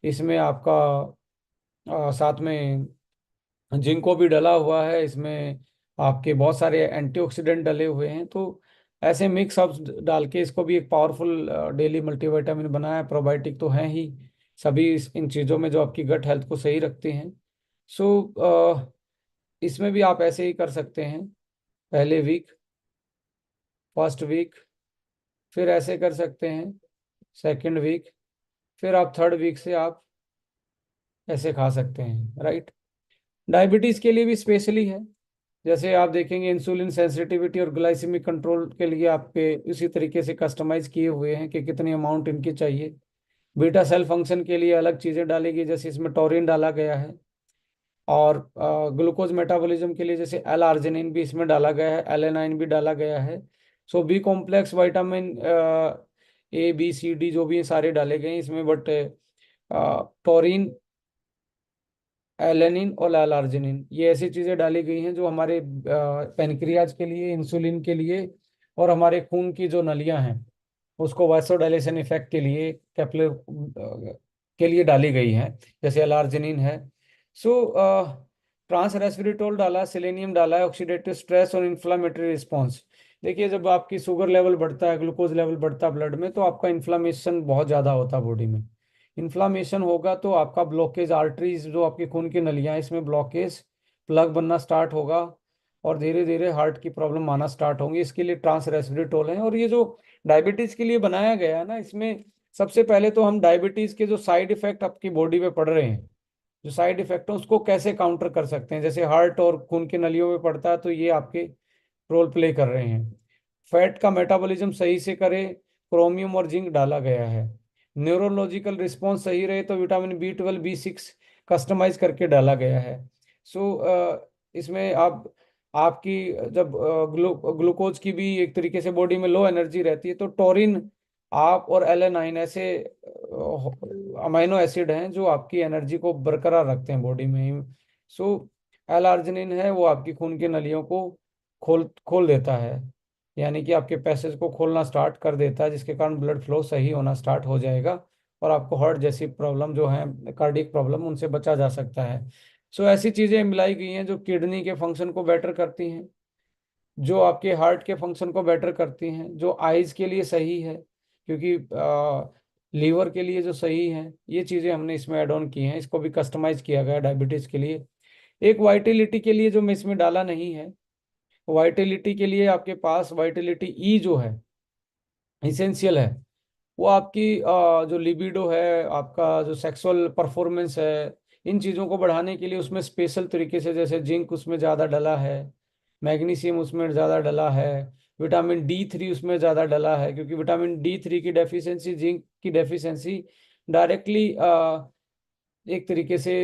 इसमें आपका साथ में जिंको भी डला हुआ है, इसमें आपके बहुत सारे एंटीऑक्सीडेंट डले हुए हैं। तो ऐसे मिक्स अप डाल के इसको भी एक पावरफुल डेली मल्टीविटामिन बनाया है। प्रोबायोटिक तो हैं ही सभी इन चीज़ों में जो आपकी गट हेल्थ को सही रखते हैं। सो इसमें भी आप ऐसे ही कर सकते हैं। पहले वीक, फर्स्ट वीक, फिर ऐसे कर सकते हैं सेकंड वीक, फिर आप थर्ड वीक से आप ऐसे खा सकते हैं, राइट। डायबिटीज के लिए भी स्पेशली है। जैसे आप देखेंगे इंसुलिन सेंसिटिविटी और ग्लाइसेमिक कंट्रोल के लिए आपके उसी तरीके से कस्टमाइज किए हुए हैं कि कितनी अमाउंट इनकी चाहिए। बीटा सेल फंक्शन के लिए अलग चीज़ें डाली गई, जैसे इसमें टोरिन डाला गया है। और ग्लूकोज मेटाबॉलिज्म के लिए जैसे एल आर्जिनिन भी इसमें डाला गया है, एलेनाइन भी डाला गया है। So B complex vitamin A B C D जो भी हैं सारे डाले गए हैं इसमें, बट टोरिन, एलेनिन और एल आर्जिनिन ये ऐसी चीज़ें डाली गई हैं जो हमारे पेनक्रियाज के लिए, इंसुलिन के लिए और हमारे खून की जो नलियां हैं उसको वासोडाइलेशन इफेक्ट के लिए, कैपिलर के लिए डाली गई हैं। जैसे एलार्जिनिन है। सो ट्रांस रेस्वेराट्रोल डाला, सेलेनियम डाला है, ऑक्सीडेटिव स्ट्रेस और इन्फ्लामेटरी रिस्पॉन्स। देखिए जब आपकी शुगर लेवल बढ़ता है, ग्लूकोज लेवल बढ़ता है ब्लड में, तो आपका इन्फ्लामेशन बहुत ज़्यादा होता है बॉडी में। इन्फ्लामेशन होगा तो आपका ब्लॉकेज, आर्टरीज जो आपकी खून की नलियां हैं इसमें ब्लॉकेज, प्लग बनना स्टार्ट होगा और धीरे धीरे हार्ट की प्रॉब्लम आना स्टार्ट होंगी। इसके लिए ट्रांस रेस्वेराट्रोल है। और ये जो डायबिटीज के लिए बनाया गया है ना, इसमें सबसे पहले तो हम डायबिटीज के जो साइड इफेक्ट आपकी बॉडी में पड़ रहे हैं, जो साइड इफेक्ट है उसको कैसे काउंटर कर सकते हैं। जैसे हार्ट और खून की नलियों में पड़ता है तो ये आपके रोल प्ले कर रहे हैं। फैट का मेटाबॉलिज्म सही से करे, क्रोमियम और जिंक डाला गया है। न्यूरोलॉजिकल रिस्पॉन्स सही रहे तो विटामिन बी 12 बी 6 कस्टमाइज करके डाला गया है। इसमें आप आपकी जब ग्लूकोज की भी एक तरीके से बॉडी में लो एनर्जी रहती है तो टोरिन आप और एलेनाइन ऐसे अमाइनो एसिड हैं जो आपकी एनर्जी को बरकरार रखते हैं बॉडी में। सो एल आर्जिनिन है वो आपकी खून की नलियों को खोल खोल देता है, यानी कि आपके पैसेज को खोलना स्टार्ट कर देता है, जिसके कारण ब्लड फ्लो सही होना स्टार्ट हो जाएगा और आपको हार्ट जैसी प्रॉब्लम जो है, कार्डियक प्रॉब्लम, उनसे बचा जा सकता है। ऐसी चीज़ें मिलाई गई हैं जो किडनी के फंक्शन को बेटर करती हैं, जो आपके हार्ट के फंक्शन को बेटर करती हैं, जो आइज के लिए सही है, क्योंकि लीवर के लिए जो सही है। ये चीज़ें हमने इसमें ऐड ऑन की हैं, इसको भी कस्टमाइज किया गया डायबिटीज़ के लिए। एक वाइटिलिटी के लिए जो मैं इसमें डाला नहीं है, वाइटिलिटी के लिए आपके पास वाइटिलिटी ई जो है इसेंशियल है। वो आपकी जो लिबिडो है, आपका जो सेक्सुअल परफॉर्मेंस है, इन चीज़ों को बढ़ाने के लिए उसमें स्पेशल तरीके से, जैसे जिंक उसमें ज़्यादा डला है, मैग्नीशियम उसमें ज़्यादा डला है, विटामिन D3 उसमें ज़्यादा डला है, क्योंकि विटामिन D3 की डेफिशिएंसी, जिंक की डेफिशिएंसी डायरेक्टली एक तरीके से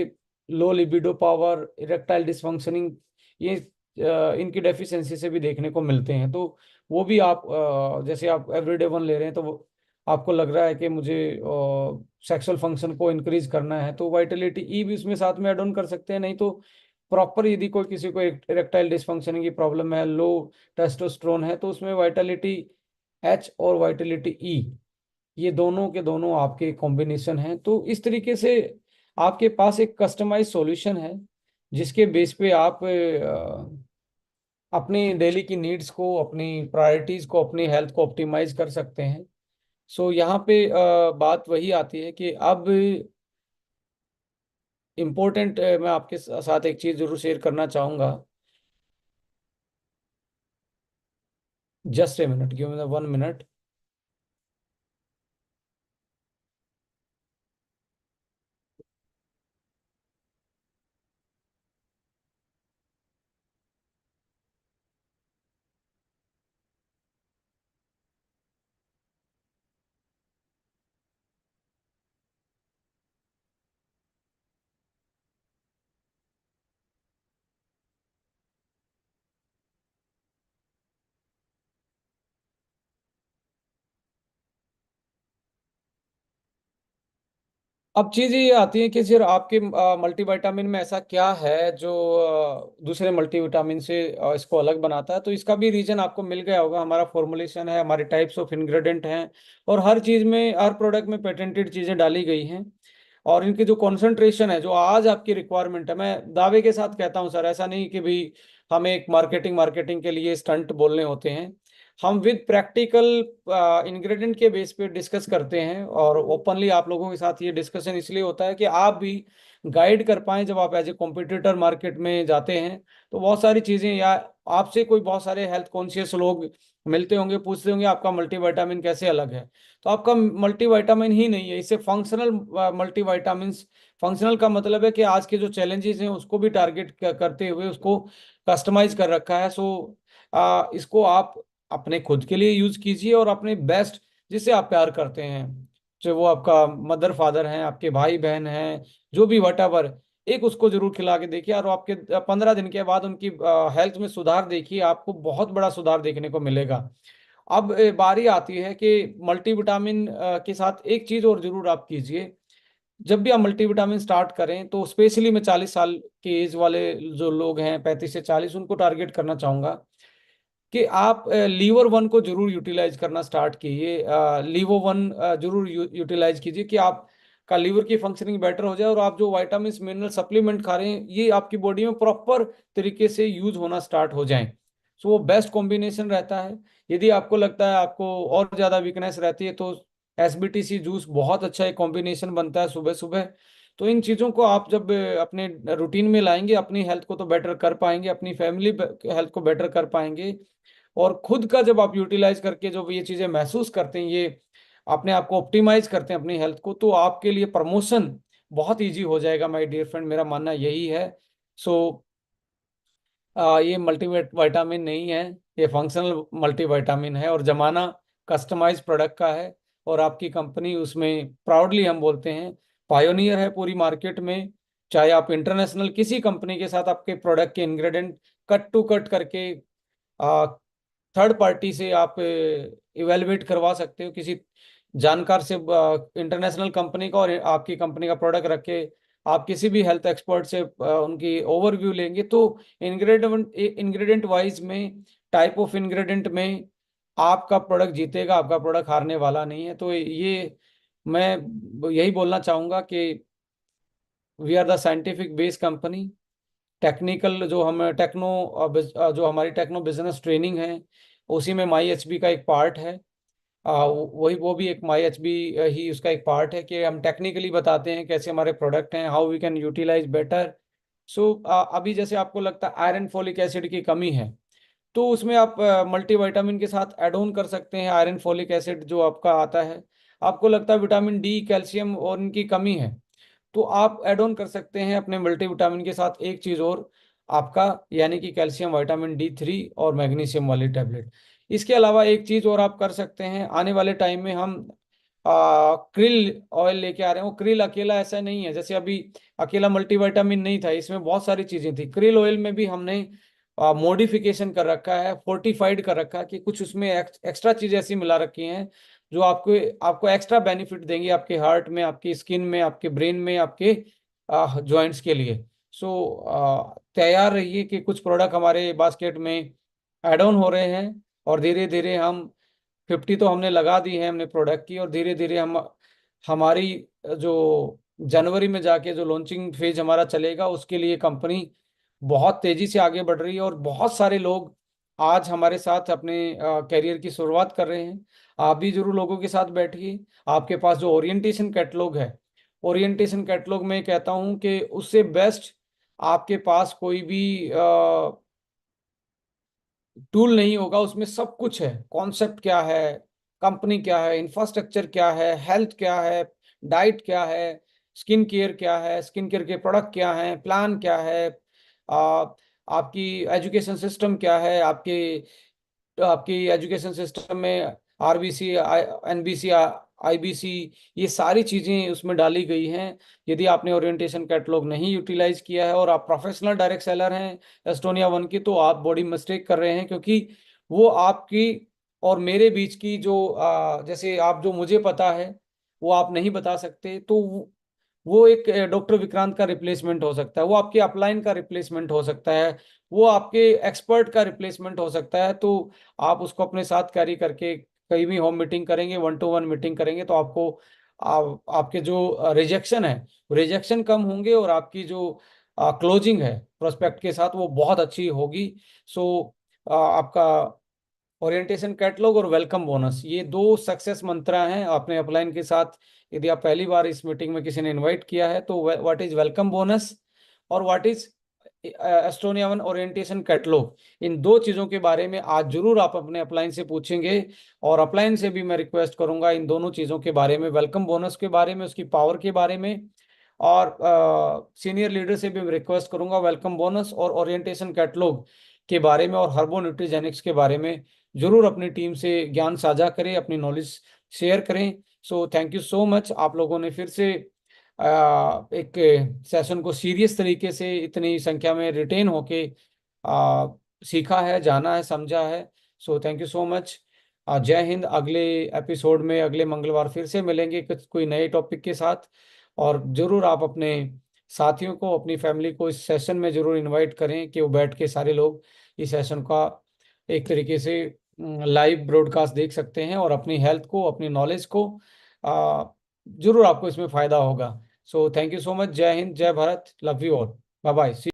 low libido power, erectile dysfunctioning, ये इनकी डेफिशिएंसी से भी देखने को मिलते हैं। तो वो भी आप जैसे आप एवरीडे वन ले रहे हैं तो आपको लग रहा है कि मुझे सेक्सुअल फंक्शन को इंक्रीज करना है तो वाइटलिटी ई भी उसमें साथ में ऐड ऑन कर सकते हैं। नहीं तो प्रॉपर यदि कोई किसी को इरेक्टाइल डिसफंक्शनिंग की प्रॉब्लम है, लो टेस्टोस्टेरोन है, तो उसमें वाइटलिटी एच और वाइटलिटी ई, ये दोनों के दोनों आपके कॉम्बिनेशन हैं। तो इस तरीके से आपके पास एक कस्टमाइज सॉल्यूशन है जिसके बेस पे आप अपनी डेली की नीड्स को, अपनी प्रायोरिटीज को, अपनी हेल्थ को ऑप्टिमाइज कर सकते हैं। यहाँ पे बात वही आती है कि अब इम्पोर्टेंट, मैं आपके साथ एक चीज़ जरूर शेयर करना चाहूँगा। Just a minute, give me 1 minute. अब चीज ये आती है कि सर आपके मल्टीविटामिन में ऐसा क्या है जो दूसरे मल्टीविटामिन से इसको अलग बनाता है। तो इसका भी रीजन आपको मिल गया होगा। हमारा फॉर्मुलेशन है, हमारे टाइप्स ऑफ इंग्रेडिएंट हैं, और हर चीज में, हर प्रोडक्ट में पेटेंटेड चीजें डाली गई हैं। और इनकी जो कॉन्सेंट्रेशन है, जो आज आपकी रिक्वायरमेंट है, मैं दावे के साथ कहता हूँ सर, ऐसा नहीं कि भी हमें एक मार्केटिंग मार्केटिंग के लिए स्टंट बोलने होते हैं। हम विद प्रैक्टिकल इंग्रेडिएंट के बेस पे डिस्कस करते हैं, और ओपनली आप लोगों के साथ ये डिस्कशन इसलिए होता है कि आप भी गाइड कर पाएं जब आप एज ए कॉम्पिटिटर मार्केट में जाते हैं। तो बहुत सारी चीज़ें, या आपसे कोई बहुत सारे हेल्थ कॉन्शियस लोग मिलते होंगे, पूछते होंगे आपका मल्टीविटामिन कैसे अलग है। तो आपका मल्टीविटामिन ही नहीं है, इससे फंक्शनल मल्टीविटामिन। फंक्शनल का मतलब है कि आज के जो चैलेंजेस हैं उसको भी टारगेट करते हुए उसको कस्टमाइज कर रखा है। सो इसको आप अपने खुद के लिए यूज कीजिए, और अपने बेस्ट, जिससे आप प्यार करते हैं, चाहे वो आपका मदर फादर हैं, आपके भाई बहन हैं, जो भी वटेवर, एक उसको जरूर खिला के देखिए। और आपके 15 दिन के बाद उनकी हेल्थ में सुधार देखिए, आपको बहुत बड़ा सुधार देखने को मिलेगा। अब बारी आती है कि मल्टीविटामिन के साथ एक चीज और जरूर आप कीजिए। जब भी आप मल्टीविटामिन स्टार्ट करें तो स्पेशली मैं 40 साल के एज वाले जो लोग हैं, 35 से 40, उनको टारगेट करना चाहूंगा कि आप लीवर वन को जरूर यूटिलाइज करना स्टार्ट कीजिए। लीवो वन जरूर यूटिलाइज कीजिए कि आप का लीवर की फंक्शनिंग बेटर हो जाए, और आप जो वाइटामिन मिनरल सप्लीमेंट खा रहे हैं ये आपकी बॉडी में प्रॉपर तरीके से यूज होना स्टार्ट हो जाएं। सो वो बेस्ट कॉम्बिनेशन रहता है। यदि आपको लगता है आपको और ज़्यादा वीकनेस रहती है, तो एसबीटीसी जूस बहुत अच्छा एक कॉम्बिनेशन बनता है सुबह सुबह। तो इन चीज़ों को आप जब अपने रूटीन में लाएंगे, अपनी हेल्थ को तो बेटर कर पाएंगे, अपनी फैमिली हेल्थ को बेटर कर पाएंगे। और खुद का जब आप यूटिलाइज करके जो ये चीजें महसूस करते हैं, ये अपने आप को ऑप्टिमाइज करते हैं अपनी हेल्थ को, तो आपके लिए प्रमोशन बहुत इजी हो जाएगा माय डियर फ्रेंड, मेरा मानना यही है। सो ये मल्टीविटामिन नहीं है, ये फंक्शनल मल्टीविटामिन है, और जमाना कस्टमाइज प्रोडक्ट का है। और आपकी कंपनी उसमें प्राउडली हम बोलते हैं पायोनियर है पूरी मार्केट में। चाहे आप इंटरनेशनल किसी कंपनी के साथ आपके प्रोडक्ट के इंग्रेडिएंट कट टू कट करके थर्ड पार्टी से आप इवेलुएट करवा सकते हो, किसी जानकार से इंटरनेशनल कंपनी का, और आपकी कंपनी का प्रोडक्ट रख के आप किसी भी हेल्थ एक्सपर्ट से उनकी ओवरव्यू लेंगे, तो इंग्रेडिएंट वाइज में, टाइप ऑफ इंग्रेडिएंट में आपका प्रोडक्ट जीतेगा, आपका प्रोडक्ट हारने वाला नहीं है। तो ये मैं यही बोलना चाहूंगा कि we are the scientific based company. Technical जो हम टेक्नो जो हमारी टेक्नो बिजनेस ट्रेनिंग है, उसी में माई एचबी का एक पार्ट है। वही वो भी एक माई एचबी ही उसका एक पार्ट है कि हम टेक्निकली बताते हैं कैसे हमारे प्रोडक्ट हैं, how we can utilise better. So अभी जैसे आपको लगता है आयरन फोलिक एसिड की कमी है, तो उसमें आप मल्टीविटामिन के साथ ऐड ऑन कर सकते हैं आयरन फोलिक एसिड जो आपका आता है। आपको लगता है विटामिन डी, कैल्शियम और इनकी कमी है, तो आप ऐड ऑन कर सकते हैं अपने मल्टीविटामिन के साथ एक चीज और, आपका यानी कि कैल्शियम, विटामिन D3 और मैग्नीशियम वाली टैबलेट। इसके अलावा एक चीज और आप कर सकते हैं, आने वाले टाइम में हम क्रिल ऑयल लेके आ रहे हैं। वो क्रिल अकेला ऐसा नहीं है, जैसे अभी अकेला मल्टीविटामिन नहीं था, इसमें बहुत सारी चीजें थी। क्रिल ऑयल में भी हमने मॉडिफिकेशन कर रखा है, फोर्टिफाइड कर रखा है, कि कुछ उसमें एक्स्ट्रा चीज ऐसी मिला रखी हैं जो आपको आपको एक्स्ट्रा बेनिफिट देंगे आपके हार्ट में, आपकी स्किन में, आपके ब्रेन में, आपके जॉइंट्स के लिए। सो तैयार रहिए कि कुछ प्रोडक्ट हमारे बास्केट में ऐड ऑन हो रहे हैं, और धीरे धीरे हम 50 तो हमने लगा दी है हमने प्रोडक्ट की, और धीरे धीरे हम हमारी जो जनवरी में जाके जो लॉन्चिंग फेज हमारा चलेगा, उसके लिए कंपनी बहुत तेजी से आगे बढ़ रही है। और बहुत सारे लोग आज हमारे साथ अपने करियर की शुरुआत कर रहे हैं। आप भी जरूर लोगों के साथ बैठिए। आपके पास जो ओरिएंटेशन कैटलॉग है, ओरिएंटेशन कैटलॉग में कहता हूं कि उससे बेस्ट आपके पास कोई भी टूल नहीं होगा। उसमें सब कुछ है, कॉन्सेप्ट क्या है, कंपनी क्या है, इंफ्रास्ट्रक्चर क्या है, हेल्थ क्या है, डाइट क्या है, स्किन केयर क्या है, स्किन केयर के प्रोडक्ट क्या हैं, प्लान क्या है, आ, आपकी एजुकेशन सिस्टम क्या है, आपके आपकी एजुकेशन सिस्टम में आरबीसी, एनबीसी, आईबीसी, ये सारी चीजें उसमें डाली गई हैं। यदि आपने ओरिएंटेशन कैटलॉग नहीं यूटिलाइज किया है और आप प्रोफेशनल डायरेक्ट सेलर हैं एस्टोनिया वन की, तो आप बड़ी मिस्टेक कर रहे हैं, क्योंकि वो आपकी और मेरे बीच की जो जैसे आप जो मुझे पता है वो आप नहीं बता सकते। तो वो एक डॉक्टर विक्रांत का रिप्लेसमेंट हो सकता है, वो आपके अपलाइन का रिप्लेसमेंट हो सकता है, वो आपके एक्सपर्ट का रिप्लेसमेंट हो सकता है। तो आप उसको अपने साथ कैरी करके कहीं भी होम मीटिंग करेंगे, 1-to-1 मीटिंग करेंगे, तो आपको आपके जो रिजेक्शन है, रिजेक्शन कम होंगे, और आपकी जो क्लोजिंग है प्रोस्पेक्ट के साथ वो बहुत अच्छी होगी। सो आपका ओरिएंटेशन कैटलॉग और वेलकम बोनस, ये दो सक्सेस मंत्रा हैं अपने अपलाइन के साथ। यदि आप पहली बार इस मीटिंग में किसी ने इनवाइट किया है, तो व्हाट इज वेलकम बोनस और what is Estonia one orientation catalogue, इन दो चीज़ों के बारे में आज जरूर आप अपने अपलाइन से पूछेंगे। और अपलाइन से भी मैं रिक्वेस्ट करूंगा इन दोनों चीज़ों के बारे में, वेलकम बोनस के बारे में, उसकी पावर के बारे में, और सीनियर लीडर से भी मैं रिक्वेस्ट करूंगा वेलकम बोनस और ओरिएंटेशन कैटलॉग के बारे में और हर्बो न्यूट्रीजेनिक्स के बारे में जरूर अपनी टीम से ज्ञान साझा करें, अपनी नॉलेज शेयर करें। सो थैंक यू सो मच, आप लोगों ने फिर से एक सेशन को सीरियस तरीके से इतनी संख्या में रिटेन होके सीखा है, जाना है, समझा है। सो थैंक यू सो मच। जय हिंद। अगले एपिसोड में अगले मंगलवार फिर से मिलेंगे कोई नए टॉपिक के साथ। और जरूर आप अपने साथियों को, अपनी फैमिली को इस सेशन में जरूर इनवाइट करें कि वो बैठ के सारे लोग इस सेशन का एक तरीके से लाइव ब्रॉडकास्ट देख सकते हैं, और अपनी हेल्थ को, अपनी नॉलेज को जरूर आपको इसमें फायदा होगा। So thank you so much. जय हिंद, जय Bharat, love you all, bye bye.